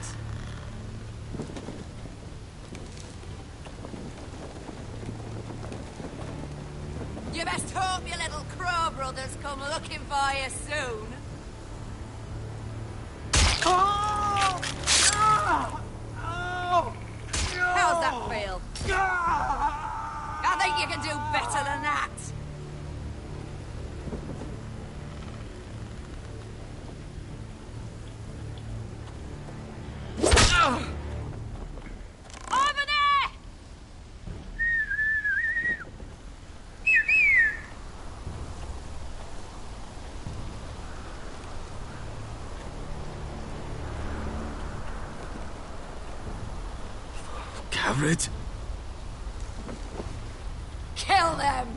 You best hope your little crow brothers come looking for you soon. How's that feel? I think you can do better than that. Garrett? Kill them!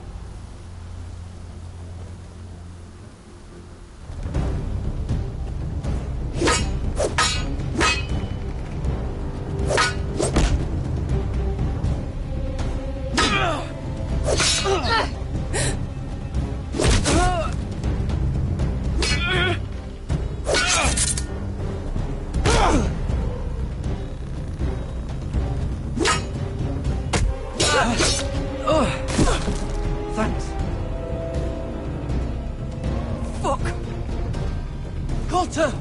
Thanks. Fuck! Coulter!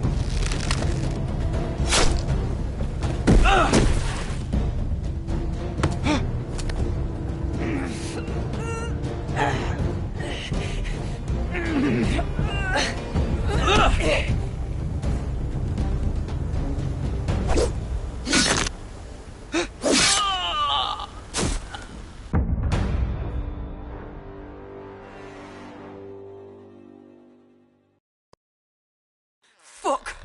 Fuck!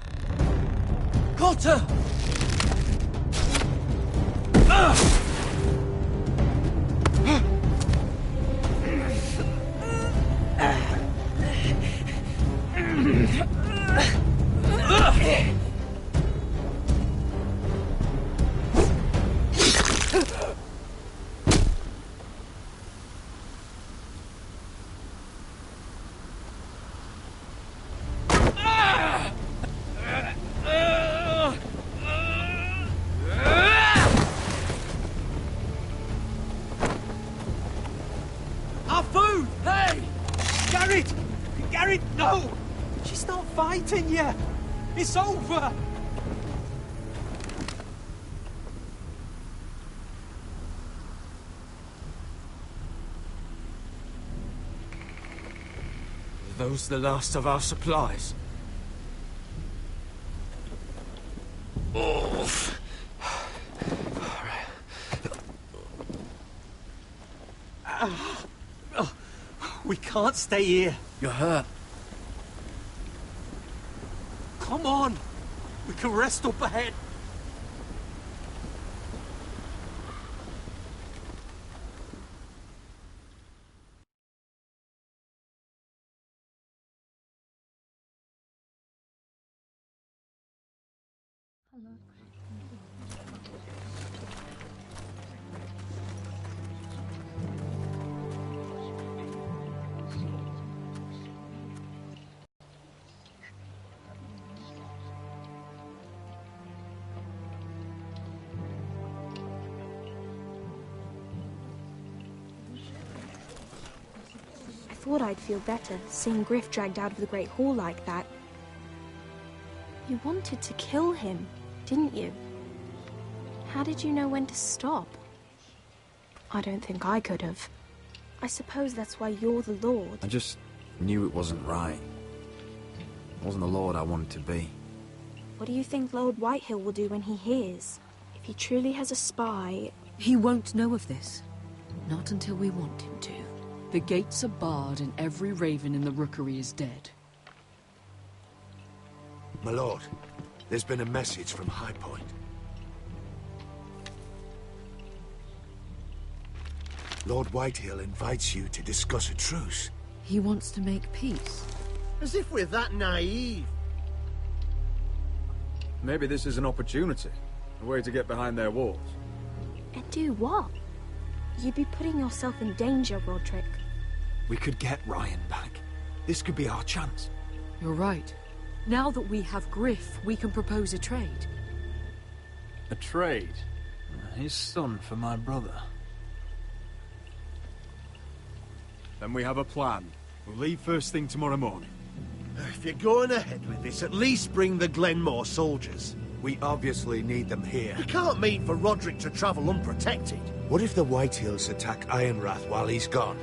Coulter! Our food! Hey! Garrett! Garrett, no! She's not fighting yet! It's over! Are those the last of our supplies? Oof. We can't stay here. You're hurt. Come on! We can rest up ahead. I thought I'd feel better seeing Griff dragged out of the Great Hall like that. You wanted to kill him, didn't you? How did you know when to stop? I don't think I could have. I suppose that's why you're the Lord. I just knew it wasn't right. It wasn't the Lord I wanted to be. What do you think Lord Whitehill will do when he hears? If he truly has a spy... He won't know of this. Not until we want him to. The gates are barred and every raven in the rookery is dead. My lord, there's been a message from High Point. Lord Whitehill invites you to discuss a truce. He wants to make peace. As if we're that naive. Maybe this is an opportunity. A way to get behind their walls. And do what? You'd be putting yourself in danger, Roderick. We could get Ryan back. This could be our chance. You're right. Now that we have Griff, we can propose a trade. A trade? His son for my brother. Then we have a plan. We'll leave first thing tomorrow morning. If you're going ahead with this, at least bring the Glenmore soldiers. We obviously need them here. We can't mean for Roderick to travel unprotected. What if the Whitehills attack Ironrath while he's gone?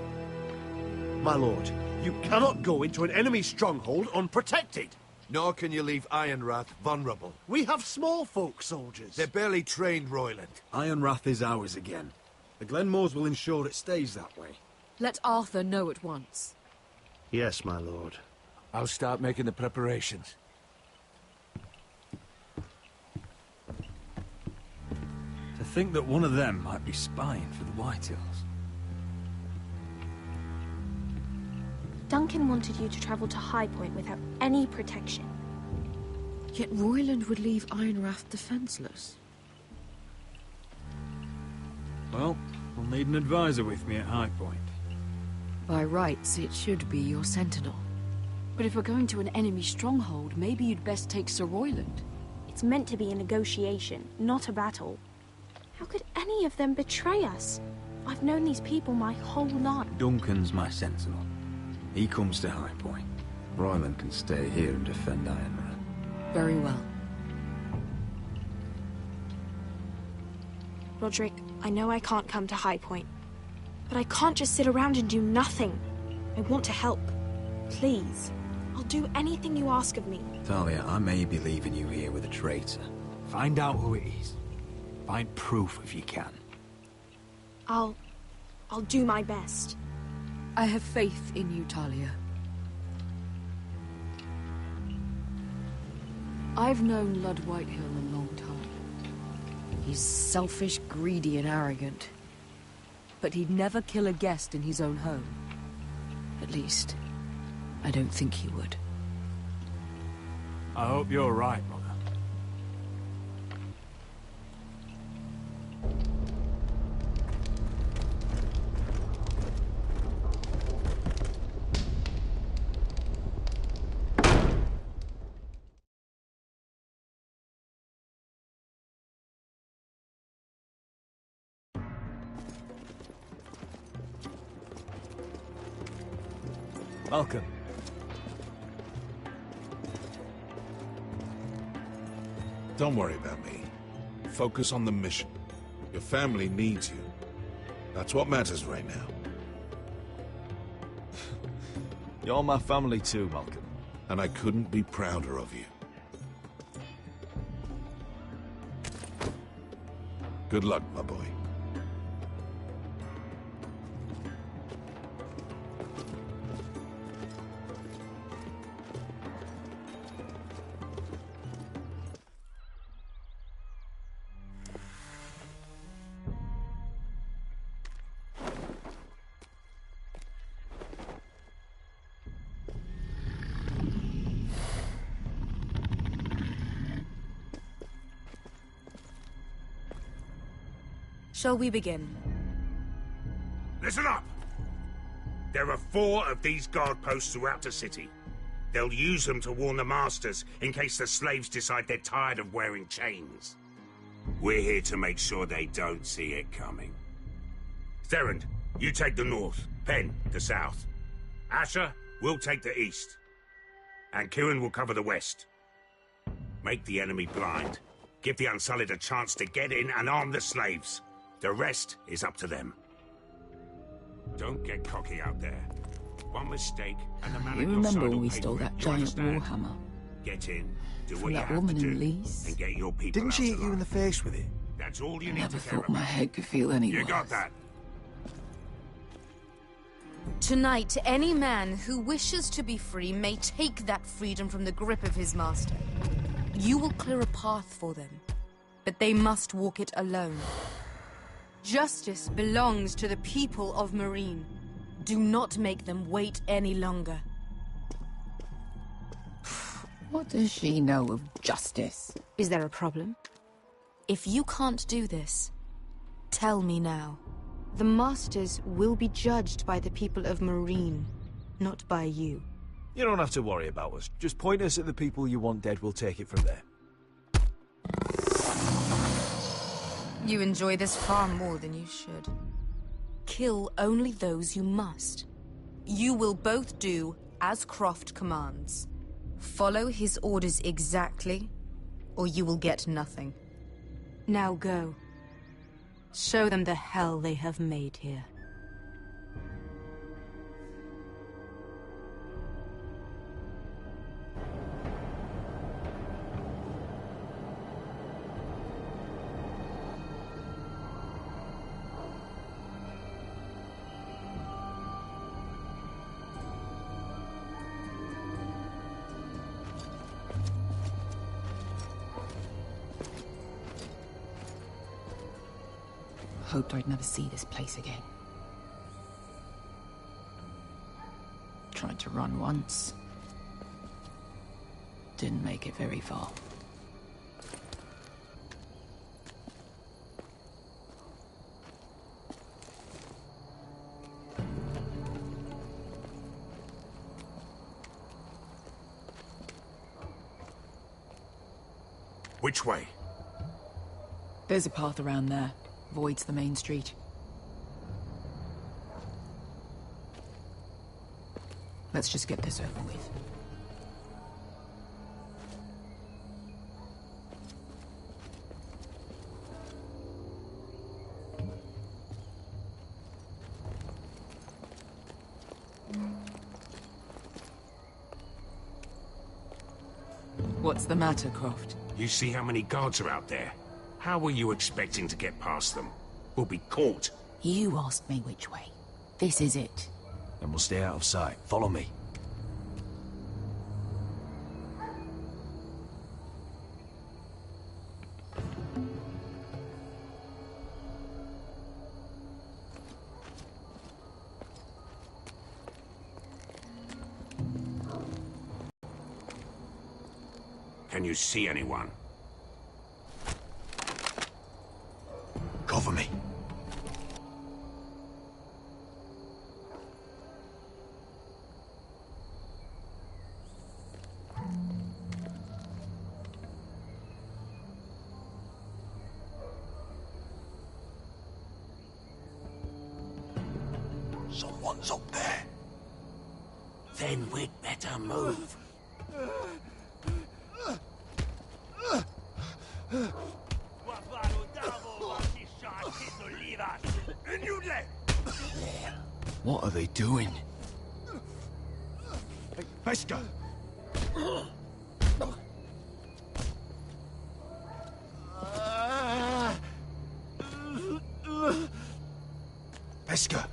My lord, you cannot go into an enemy stronghold unprotected. Nor can you leave Ironrath vulnerable. We have small folk soldiers. They're barely trained, Royland. Ironrath is ours again. The Glenmores will ensure it stays that way. Let Arthur know at once. Yes, my lord. I'll start making the preparations. To think that one of them might be spying for the Whitehills. Duncan wanted you to travel to High Point without any protection. Yet Royland would leave Ironrath defenseless. Well, I'll need an advisor with me at High Point. By rights, it should be your sentinel. But if we're going to an enemy stronghold, maybe you'd best take Sir Royland. It's meant to be a negotiation, not a battle. How could any of them betray us? I've known these people my whole life. Duncan's my sentinel. He comes to High Point. Royland can stay here and defend Ironrath. Very well. Roderick, I know I can't come to High Point, but I can't just sit around and do nothing. I want to help. Please. I'll do anything you ask of me. Talia, I may be leaving you here with a traitor. Find out who it is. Find proof if you can. I'll do my best. I have faith in you, Talia. I've known Lud Whitehill a long time. He's selfish, greedy, and arrogant. But he'd never kill a guest in his own home. At least, I don't think he would. I hope you're right, Mother. Malcolm. Don't worry about me. Focus on the mission. Your family needs you. That's what matters right now. You're my family too, Malcolm. And I couldn't be prouder of you. Good luck, my boy. Shall we begin? Listen up! There are 4 of these guard posts throughout the city. They'll use them to warn the masters in case the slaves decide they're tired of wearing chains. We're here to make sure they don't see it coming. Therend, you take the north. Penn, the south. Asher, we'll take the east. And Kieran will cover the west. Make the enemy blind. Give the Unsullied a chance to get in and arm the slaves. The rest is up to them. Don't get cocky out there. One mistake and the man You at your remember side when will we pay stole for it. that You giant understand? warhammer? Get in, do From what you that have woman to in do, Lease? and get your people Didn't out she hit you alive. in the face with it? That's all you need Never to care thought my about. head could feel any You worse. got that? Tonight, any man who wishes to be free may take that freedom from the grip of his master. You will clear a path for them, but they must walk it alone. Justice belongs to the people of Marine. Do not make them wait any longer. What does she know of justice? Is there a problem? If you can't do this, tell me now. The Masters will be judged by the people of Marine, not by you. You don't have to worry about us. Just point us at the people you want dead, we'll take it from there. You enjoy this far more than you should. Kill only those you must. You will both do as Croft commands. Follow his orders exactly, or you will get nothing. Now go. Show them the hell they have made here. Hoped I'd never see this place again. Tried to run once. Didn't make it very far. Which way? There's a path around there. Voids the main street. Let's just get this over with. What's the matter, Croft? You see how many guards are out there? How were you expecting to get past them? We'll be caught. You asked me which way. This is it. Then we'll stay out of sight. Follow me. Can you see anyone? Cover me. Someone's up there. Then we'd better move. What are they doing? Pesca! Pesca!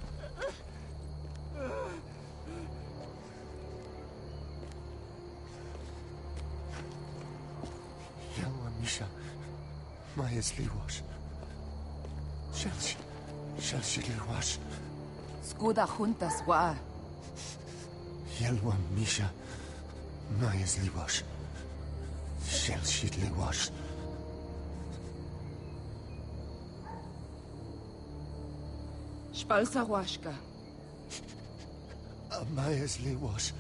Yelwa Misha, Maya's Liwash. Shelshi Liwash. Skuda juntas wa. Yelwa Misha, Maya's Liwash. Shelshi Liwash. Spalsa washka. Maya's Liwash.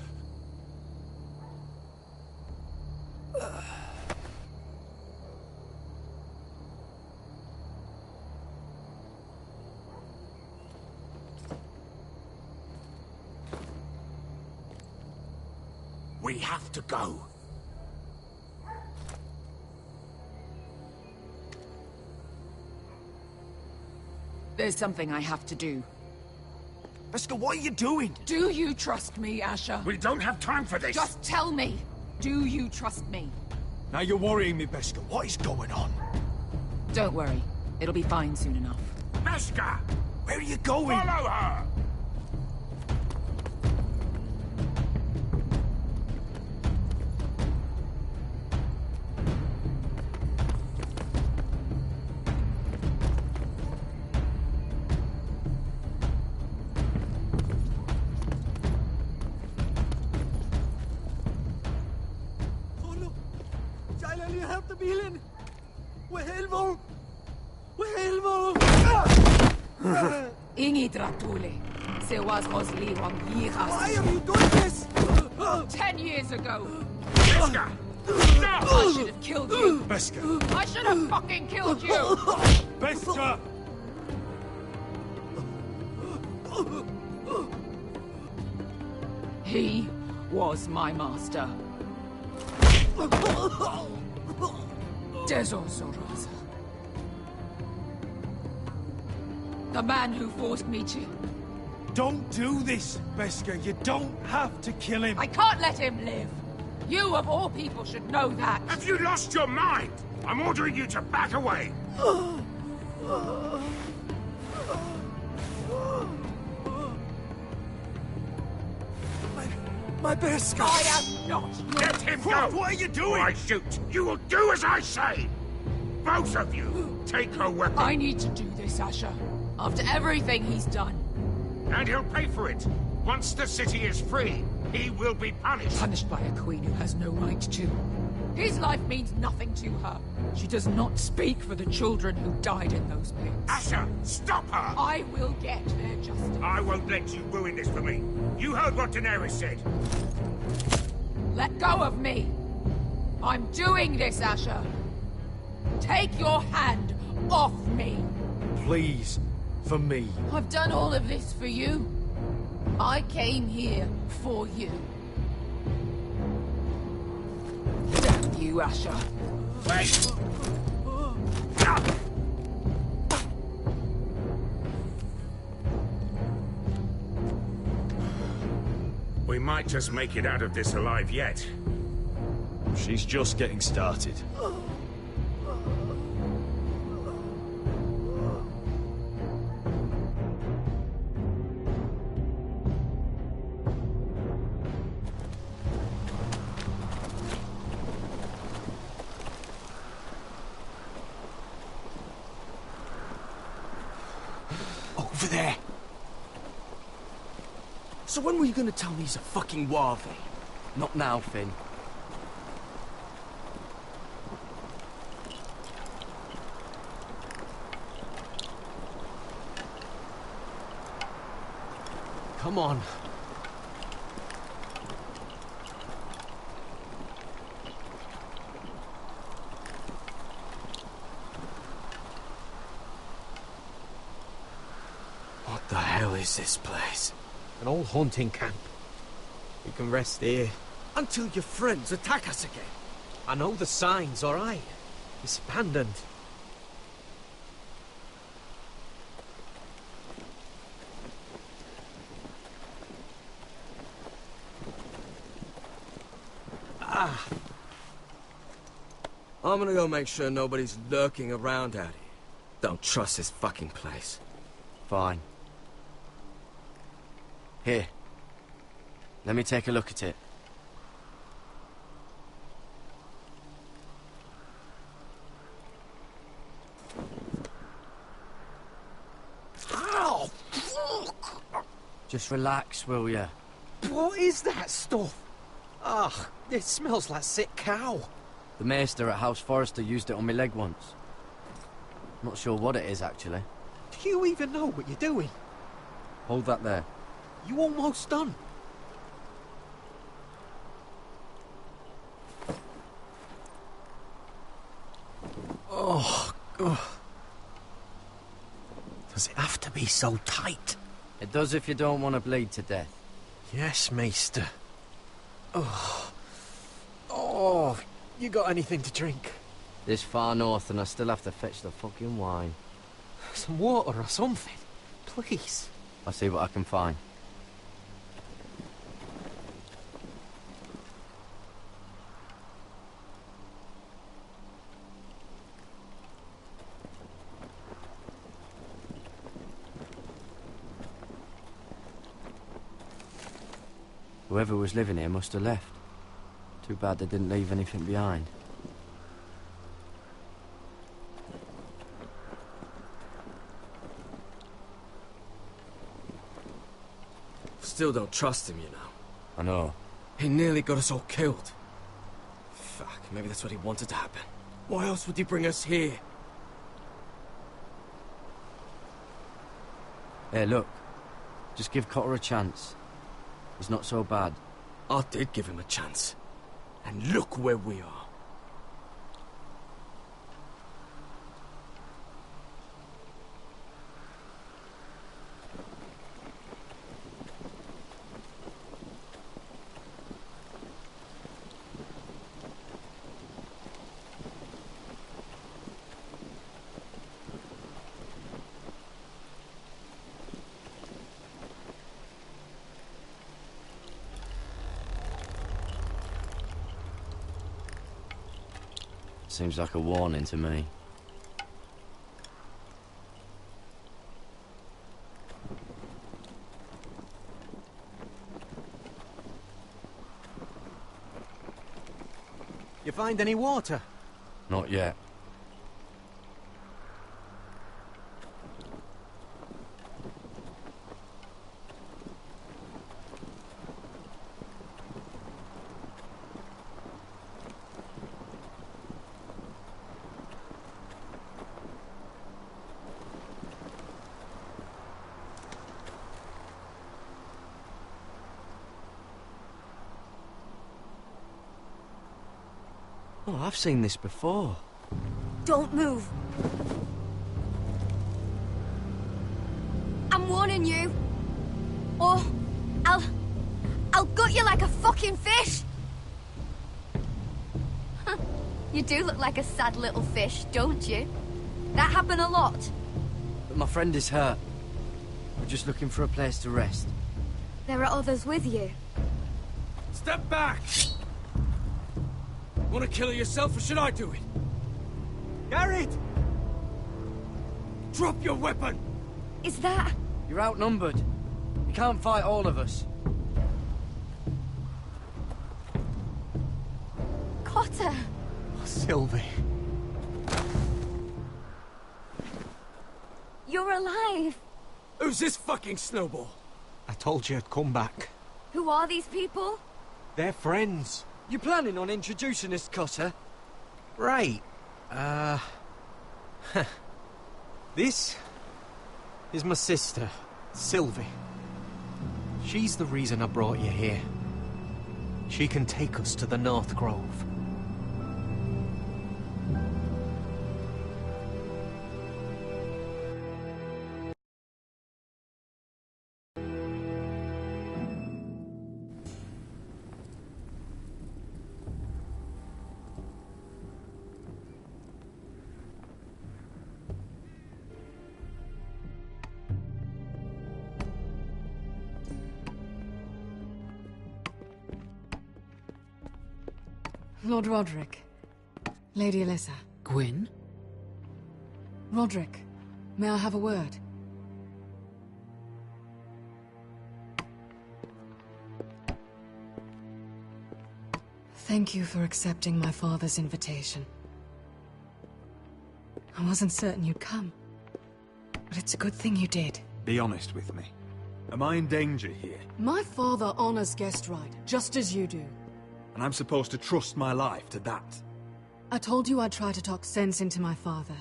We have to go. There's something I have to do. Pesca, what are you doing? Do you trust me, Asher? We don't have time for this. Just tell me. Do you trust me? Now you're worrying me, Pesca. What is going on? Don't worry. It'll be fine soon enough. Pesca! Where are you going? Follow her! Ingi Dratule. Se was Rosli Wang Yiras. Why are you doing this? 10 years ago. Pesca! I should have killed you. Pesca! I should have fucking killed you. Pesca! He was my master. Desosorosa. The man who forced me to... Don't do this, Pesca. You don't have to kill him. I can't let him live. You, of all people, should know that. Have you lost your mind? I'm ordering you to back away. My Pesca! I am not. Let him go! What are you doing? Or I shoot. You will do as I say. Both of you, take her weapon. I need to do this, Asher. After everything he's done. And he'll pay for it. Once the city is free, he will be punished. Punished by a queen who has no right to. His life means nothing to her. She does not speak for the children who died in those pits. Asher, stop her! I will get their justice. I won't let you ruin this for me. You heard what Daenerys said. Let go of me! I'm doing this, Asher! Take your hand off me! Please, for me. I've done all of this for you. I came here for you. Damn you, Asher. Wait! We might just make it out of this alive yet. She's just getting started. Over there. So when were you gonna tell me he's a fucking Warvey? Not now, Finn. Come on. What the hell is this place? An old hunting camp. We can rest here. Until your friends attack us again. I know the signs, alright? It's abandoned. I'm gonna go make sure nobody's lurking around out here. Don't trust this fucking place. Fine. Here. Let me take a look at it. Ow! Fuck! Just relax, will ya? What is that stuff? Ugh, it smells like sick cow. The maester at House Forrester used it on my leg once. Not sure what it is, actually. Do you even know what you're doing? Hold that there. You almost done. Oh, ugh. Does it have to be so tight? It does if you don't want to bleed to death. Yes, Maester. Oh, you got anything to drink? This far north and I still have to fetch the fucking wine. Some water or something, please. I'll see what I can find. Whoever was living here must have left. Too bad they didn't leave anything behind. Still don't trust him, you know. I know. He nearly got us all killed. Fuck, maybe that's what he wanted to happen. Why else would he bring us here? Hey, look. Just give Cotter a chance. He's not so bad. I did give him a chance. And look where we are. Seems like a warning to me. You find any water? Not yet. Oh, I've seen this before. Don't move. I'm warning you. Or I'll gut you like a fucking fish. You do look like a sad little fish, don't you? That happen a lot. But my friend is hurt. We're just looking for a place to rest. There are others with you. Step back! Want to kill her yourself, or should I do it? Garrett! Drop your weapon! Is that... You're outnumbered. You can't fight all of us. Cotter! Oh, Sylvie. You're alive! Who's this fucking snowball? I told you I'd come back. Who are these people? They're friends. You planning on introducing us, Cotter? Right. This is my sister, Sylvie. She's the reason I brought you here. She can take us to the North Grove. Lord Roderick. Lady Alyssa. Gwyn? Roderick, may I have a word? Thank you for accepting my father's invitation. I wasn't certain you'd come, but it's a good thing you did. Be honest with me. Am I in danger here? My father honors guest right, just as you do. And I'm supposed to trust my life to that? I told you I'd try to talk sense into my father.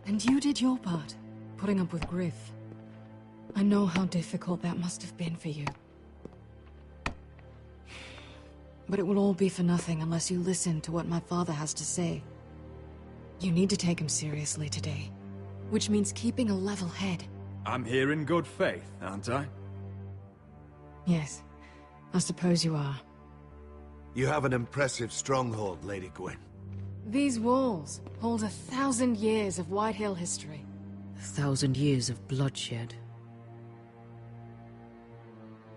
And you did your part, putting up with Griff. I know how difficult that must have been for you. But it will all be for nothing unless you listen to what my father has to say. You need to take him seriously today, which means keeping a level head. I'm here in good faith, aren't I? Yes, I suppose you are. You have an impressive stronghold, Lady Gwyn. These walls hold 1,000 years of White Hill history. 1,000 years of bloodshed.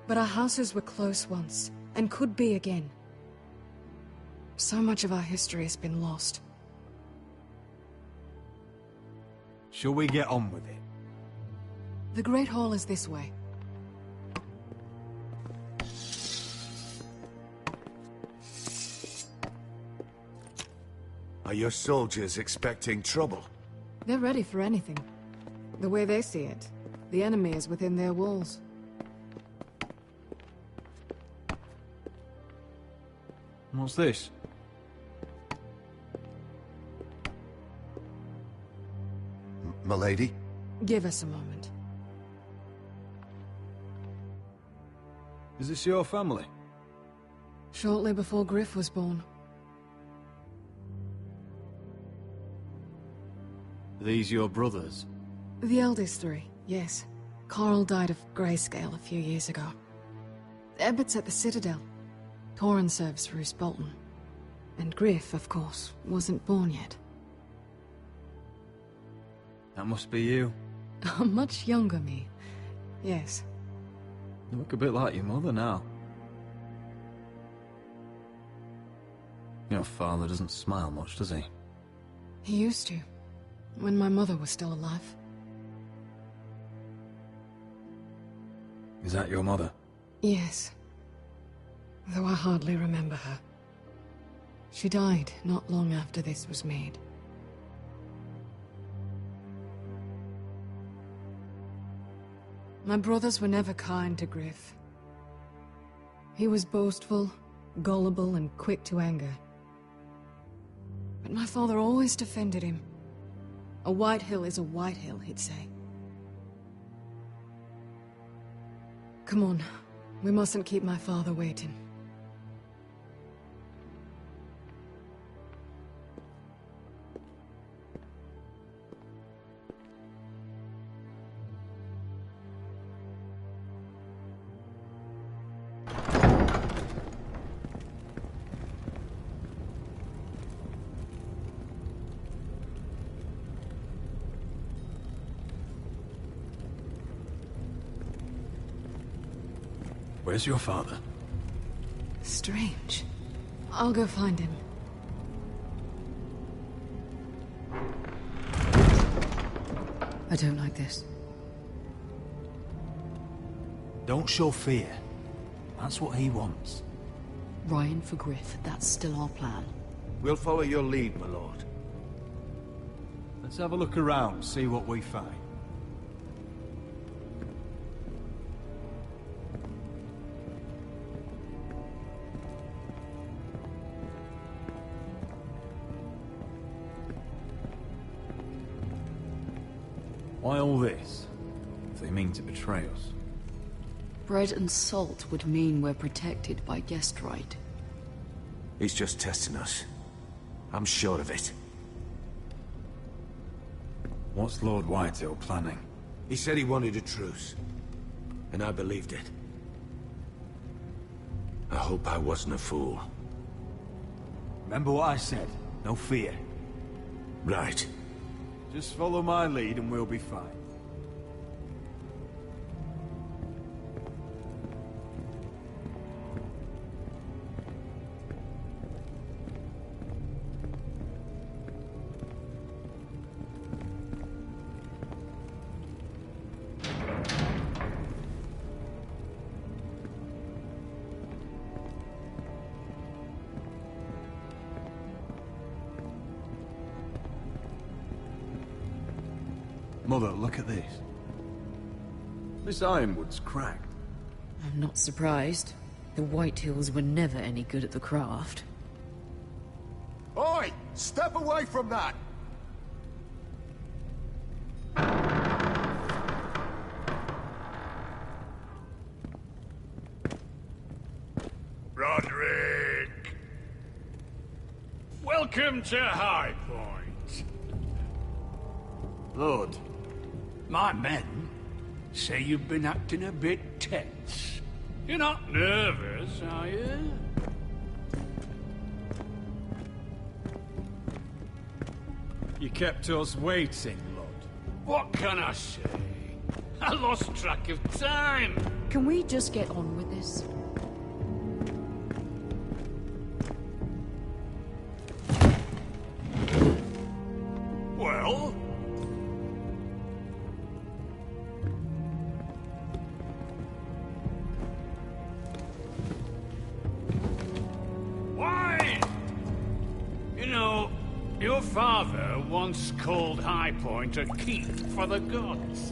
But our houses were close once, and could be again. So much of our history has been lost. Shall we get on with it? The Great Hall is this way. Are your soldiers expecting trouble? They're ready for anything. The way they see it, the enemy is within their walls. What's this? Milady? Give us a moment. Is this your family? Shortly before Griff was born. These your brothers? The eldest three, yes. Carl died of grayscale a few years ago. Ebbett's at the Citadel. Torrin serves Roose Bolton. And Griff, of course, wasn't born yet. That must be you. A much younger me. Yes. You look a bit like your mother now. Your father doesn't smile much, does he? He used to, when my mother was still alive. Is that your mother? Yes. Though I hardly remember her. She died not long after this was made. My brothers were never kind to Griff. He was boastful, gullible, and quick to anger. But my father always defended him. A White Hill is a White Hill, he'd say. Come on, we mustn't keep my father waiting. Where's your father? Strange. I'll go find him. I don't like this. Don't show fear. That's what he wants. Ryan for Griff, that's still our plan. We'll follow your lead, my lord. Let's have a look around, see what we find. Why all this? If they mean to betray us. Bread and salt would mean we're protected by guest right. He's just testing us. I'm sure of it. What's Lord Whitehill planning? He said he wanted a truce. And I believed it. I hope I wasn't a fool. Remember what I said? No fear. Right. Just follow my lead and we'll be fine. Mother, look at this. This ironwood's cracked. I'm not surprised. The Whitehills were never any good at the craft. Oi! Step away from that! Roderick! Welcome to High Point. Lord, my men say you've been acting a bit tense. You're not nervous, are you? You kept us waiting, Lord. What can I say? I lost track of time. Can we just get on with this? Well? Why? You know, your father once called High Point a keep for the gods.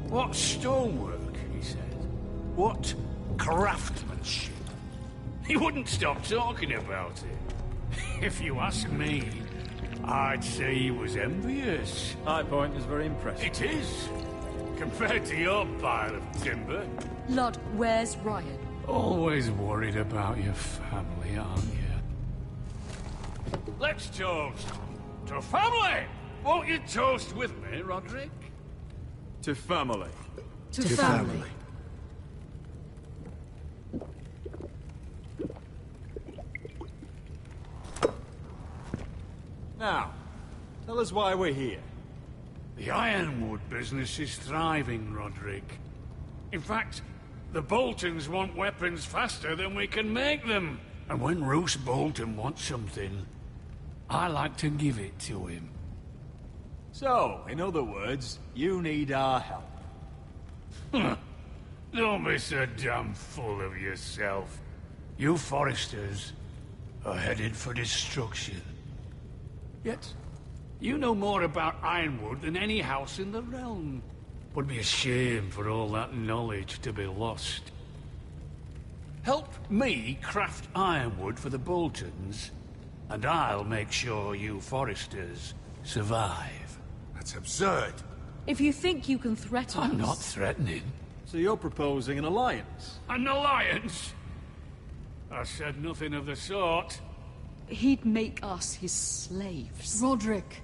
What stonework, he said. What craftsmanship. He wouldn't stop talking about it. If you ask me, I'd say he was envious. High Point is very impressive. It is. Compared to your pile of timber. Lord, where's Ryan? Always worried about your family, aren't you? Let's toast to family! Won't you toast with me, Roderick? To family. To family. Now, tell us why we're here. The ironwood business is thriving, Roderick. In fact, the Boltons want weapons faster than we can make them. And when Roose Bolton wants something, I like to give it to him. So, in other words, you need our help. Don't be so damn full of yourself. You Foresters are headed for destruction. Yet, you know more about Ironwood than any house in the realm. Would be a shame for all that knowledge to be lost. Help me craft ironwood for the Boltons, and I'll make sure you Foresters survive. That's absurd. If you think you can threaten us... I'm not threatening. So you're proposing an alliance? An alliance? I said nothing of the sort. He'd make us his slaves. Roderick,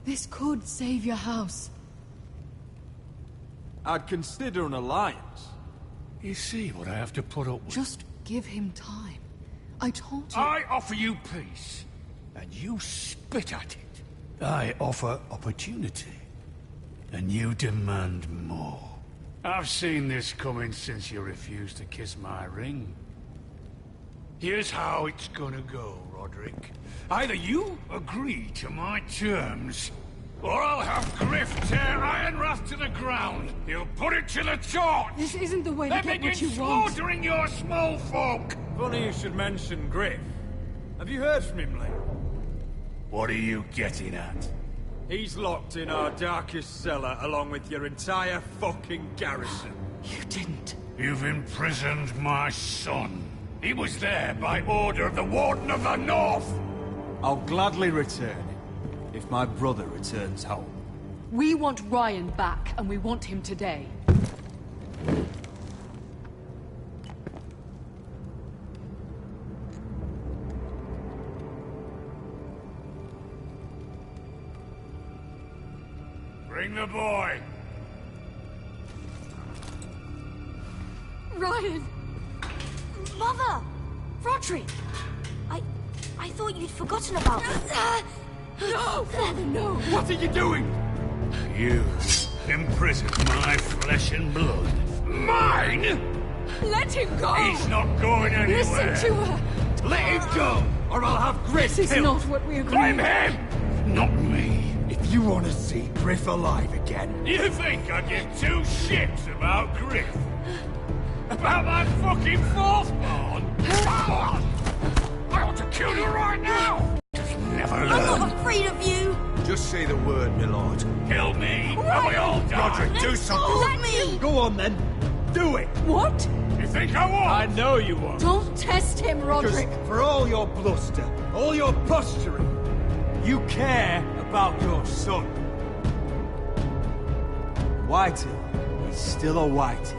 this could save your house. I'd consider an alliance. You see what I have to put up with? Just give him time. I told you... I offer you peace, and you spit at it. I offer opportunity, and you demand more. I've seen this coming since you refused to kiss my ring. Here's how it's gonna go, Roderick. Either you agree to my terms, or I'll have Griff tear Ironrath to the ground. He'll put it to the torch. This isn't the way to get what you want. Slaughtering your small folk. Funny you should mention Griff. Have you heard from him lately? What are you getting at? He's locked in our darkest cellar along with your entire fucking garrison. You didn't. You've imprisoned my son. He was there by order of the Warden of the North. I'll gladly return him, if my brother returns home. We want Ryan back, and we want him today. Bring the boy. Ryan! Mother! Roderick! I thought you'd forgotten about me. No! Father, no! What are you doing? You imprisoned my flesh and blood. Mine? Let him go! He's not going anywhere. Listen to her! Let him go, or I'll have Griff This is killed. not what we agreed. Blame him, not me. If you want to see Griff alive again... You think I give two shits about Griff? About my fucking fourthborn? I ought to kill you right now! Just never learn. I'm not afraid of you! Just say the word, my lord. Kill me, and we all die. Roderick, do something. Let me! Go on then. Do it. What? You think I won't? I know you won't. Don't test him, Roderick! Because for all your bluster, all your posturing, you care about your son. Whitey is still a Whitey.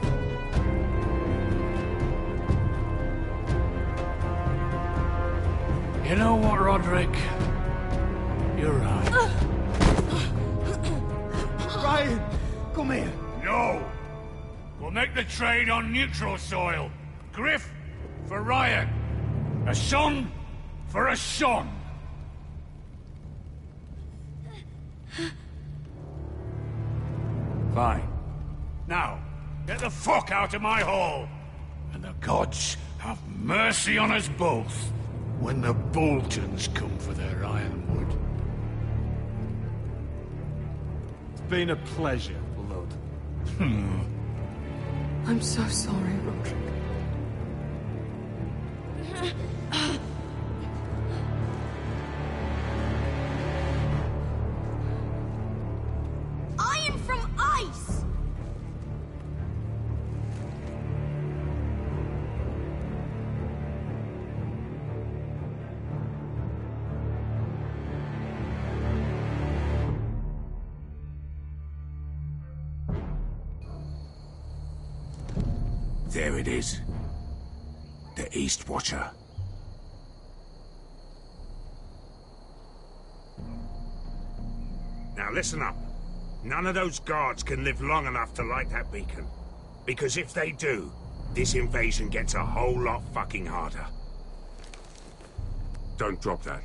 You know what, Roderick? You're right. Ryan, come here. No! We'll make the trade on neutral soil. Griff for Ryan. A son for a son. Fine. Now, get the fuck out of my hall. And the gods have mercy on us both when the Boltons come for their ironwood. It's been a pleasure, blood. I'm so sorry, Roderick. Iron from ice! There it is. The East Watcher. Now listen up. None of those guards can live long enough to light that beacon. Because if they do, this invasion gets a whole lot fucking harder. Don't drop that.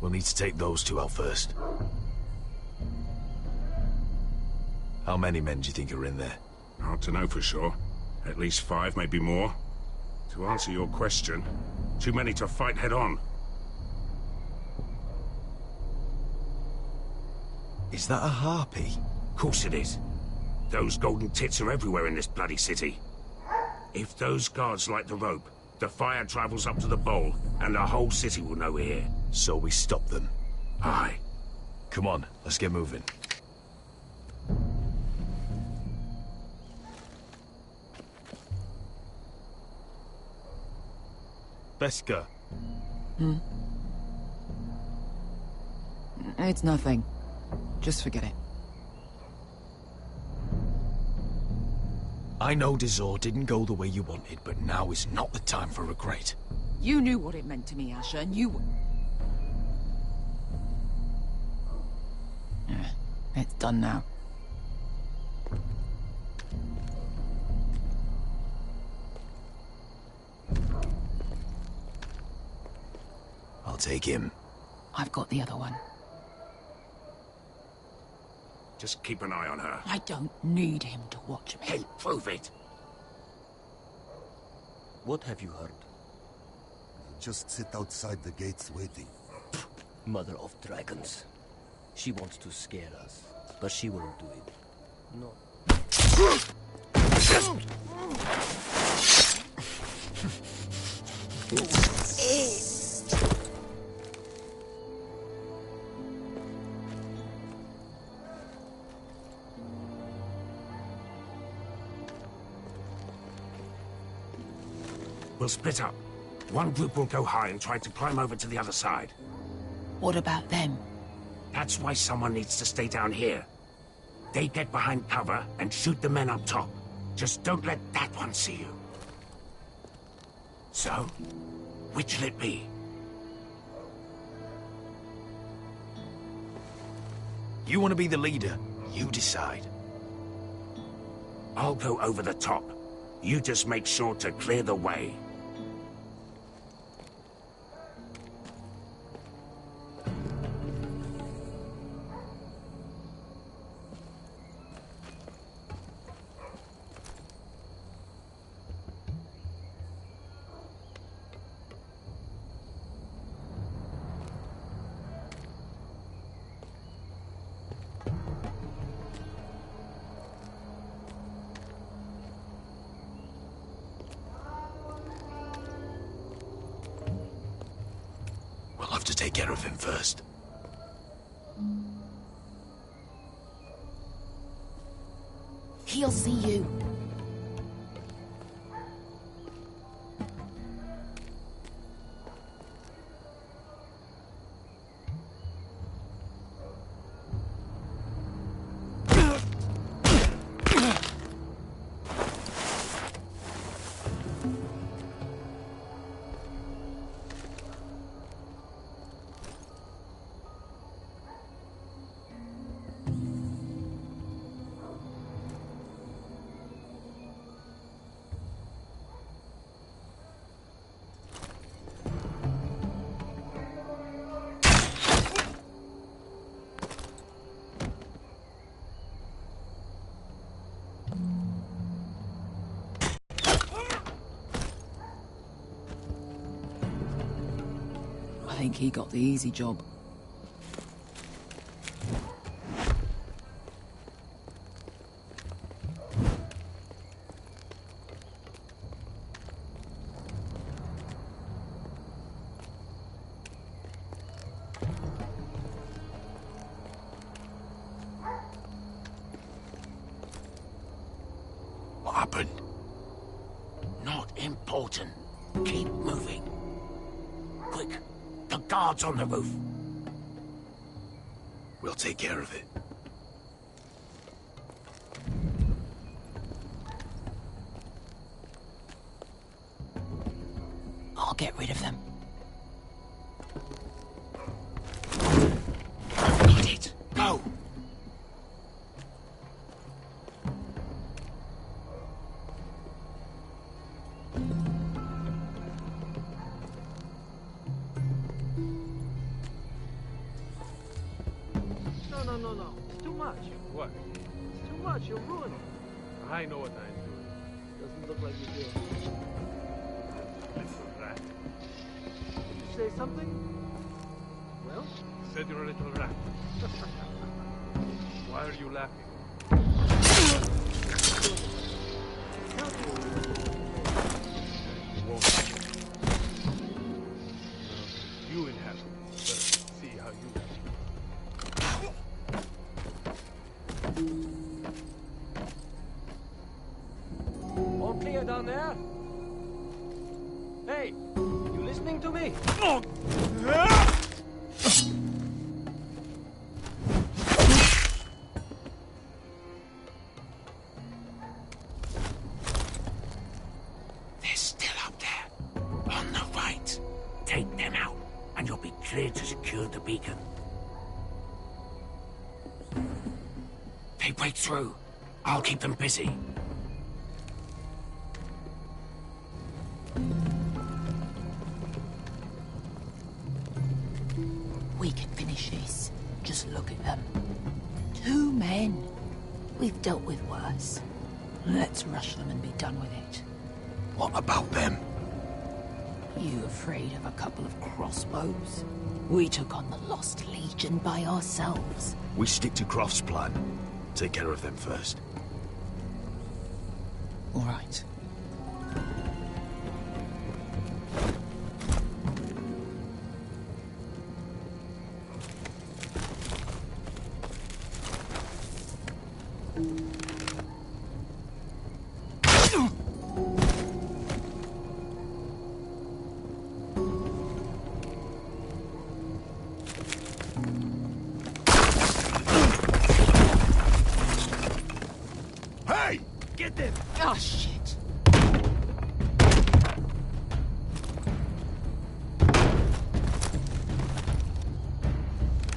We'll need to take those two out first. How many men do you think are in there? Hard to know for sure. At least 5, maybe more. To answer your question, too many to fight head-on. Is that a harpy? Of course it is. Those golden tits are everywhere in this bloody city. If those guards light the rope, the fire travels up to the bowl, and the whole city will know we're here. So we stop them. Aye. Come on, let's get moving. Beskha. It's nothing. Just forget it. I know Dizor didn't go the way you wanted, but now is not the time for regret. You knew what it meant to me, Asher, and you... It's done now. I'll take him. I've got the other one. Just keep an eye on her. I don't need him to watch me. Hey, prove it! What have you heard? Just sit outside the gates waiting. Mother of dragons. She wants to scare us, but she won't do it. No. We'll split up. One group will go high and try to climb over to the other side. What about them? That's why someone needs to stay down here. They get behind cover and shoot the men up top. Just don't let that one see you. So, which'll it be? You want to be the leader? You decide. I'll go over the top. You just make sure to clear the way. We'll have to take care of him first. He'll see you. I think he got the easy job. What happened? Not important. Keep moving. Quick. The guards on the roof. We'll take care of it. I'll get rid of them. Got it. Go. No. It's too much. What? It's too much. You'll ruin it. I know what I'm doing. Doesn't look like you do. Little rat. Did you say something? Well? Said you're a little rat. Why are you laughing? You won't. You inhabit. Let's see how you do. All clear down there? Hey, you listening to me? They're still up there. On the right. Take them out, and you'll be clear to secure the beacon. They break through. I'll keep them busy. We Just look at them. 2 men. We've dealt with worse. Let's rush them and be done with it. What about them? You afraid of a couple of crossbows? We took on the Lost Legion by ourselves. We stick to Croft's plan. Take care of them first. All right. Hey! Get them! Oh, shit.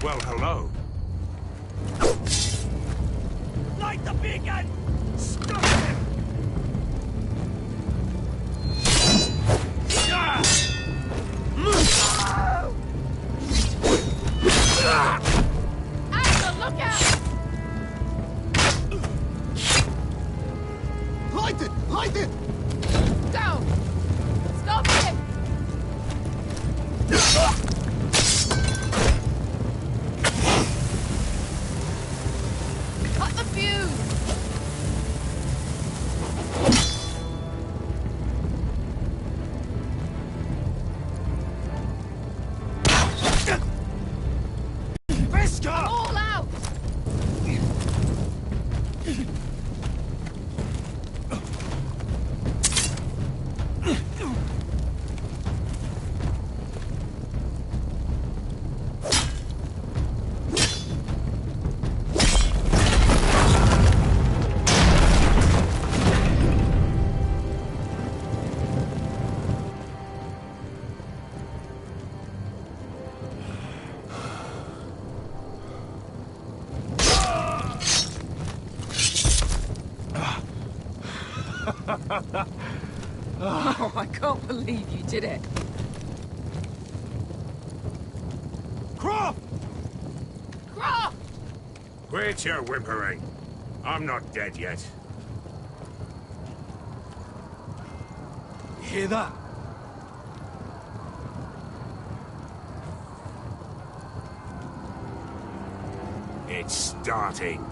Well, hello. Light the beacon! Stop him! Axel, look out! Light it! Light it! Down! Stop him! Cut the fuse! All out! Oh, I can't believe you did it. Croft! Croft! Quit your whimpering. I'm not dead yet. You hear that? It's starting.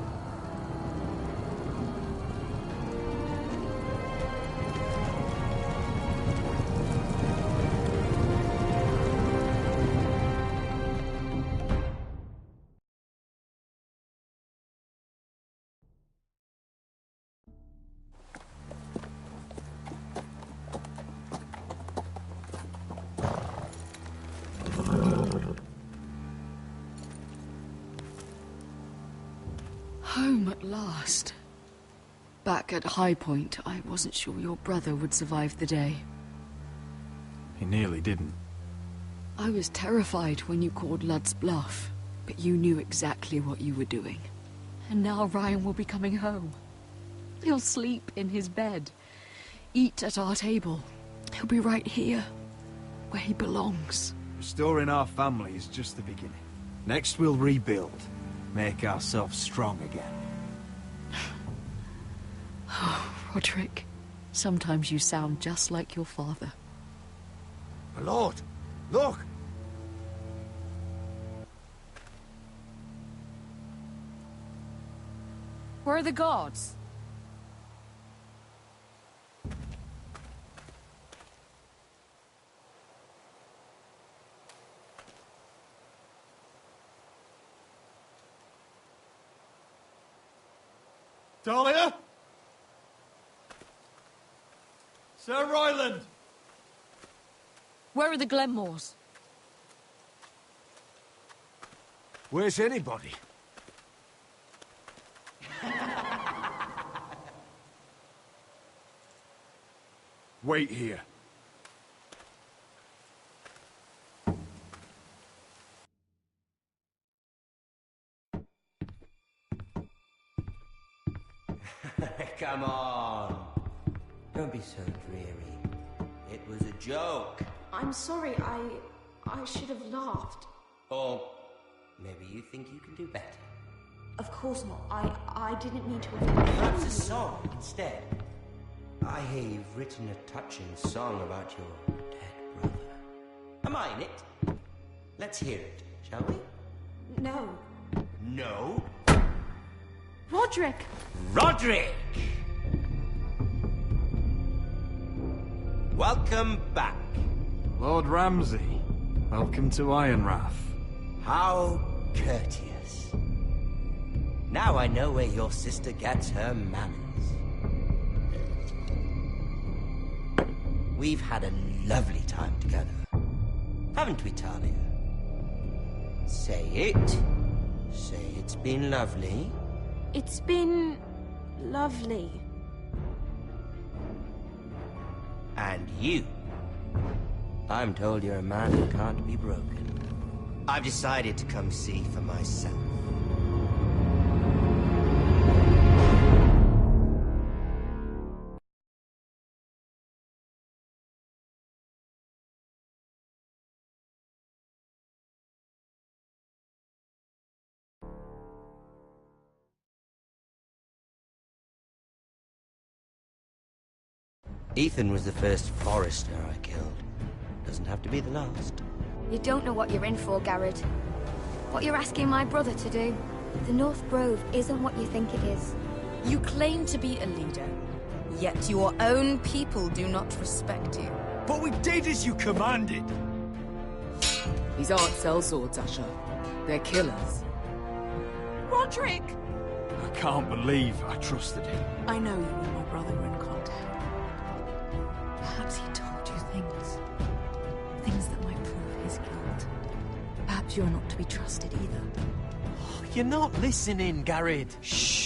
Home at last. Back at High Point, I wasn't sure your brother would survive the day. He nearly didn't. I was terrified when you called Ludd's bluff, but you knew exactly what you were doing. And now Ryan will be coming home. He'll sleep in his bed, eat at our table. He'll be right here, where he belongs. Restoring our family is just the beginning. Next we'll rebuild. Make ourselves strong again. Oh, Roderick, sometimes you sound just like your father. My lord, look! Where are the guards? Talia? Sir Ryland! Where are the Glenmores? Where's anybody? Wait here. Come on. Don't be so dreary. It was a joke. I'm sorry, I should have laughed. Oh, Maybe you think you can do better. Of course not. I didn't mean to offend Perhaps a song instead. I hear you've written a touching song about your dead brother. Am I in it? Let's hear it, shall we? No. No? Roderick! Roderick! Welcome back. Lord Ramsay, welcome to Ironrath. How courteous. Now I know where your sister gets her manners. We've had a lovely time together. Haven't we, Talia? Say it. Say it's been lovely. It's been... lovely. And you. I'm told you're a man who can't be broken. I've decided to come see for myself. Ethan was the first forester I killed. Doesn't have to be the last. You don't know what you're in for, Garrett. What you're asking my brother to do. The North Grove isn't what you think it is. You claim to be a leader, yet your own people do not respect you. But we did as you commanded. These aren't sellswords, Asher. They're killers. Roderick! I can't believe I trusted him. I know you and my brother were in contact. Perhaps he told you things. Things that might prove his guilt. Perhaps you're not to be trusted either. You're not listening, Garrett. Shh.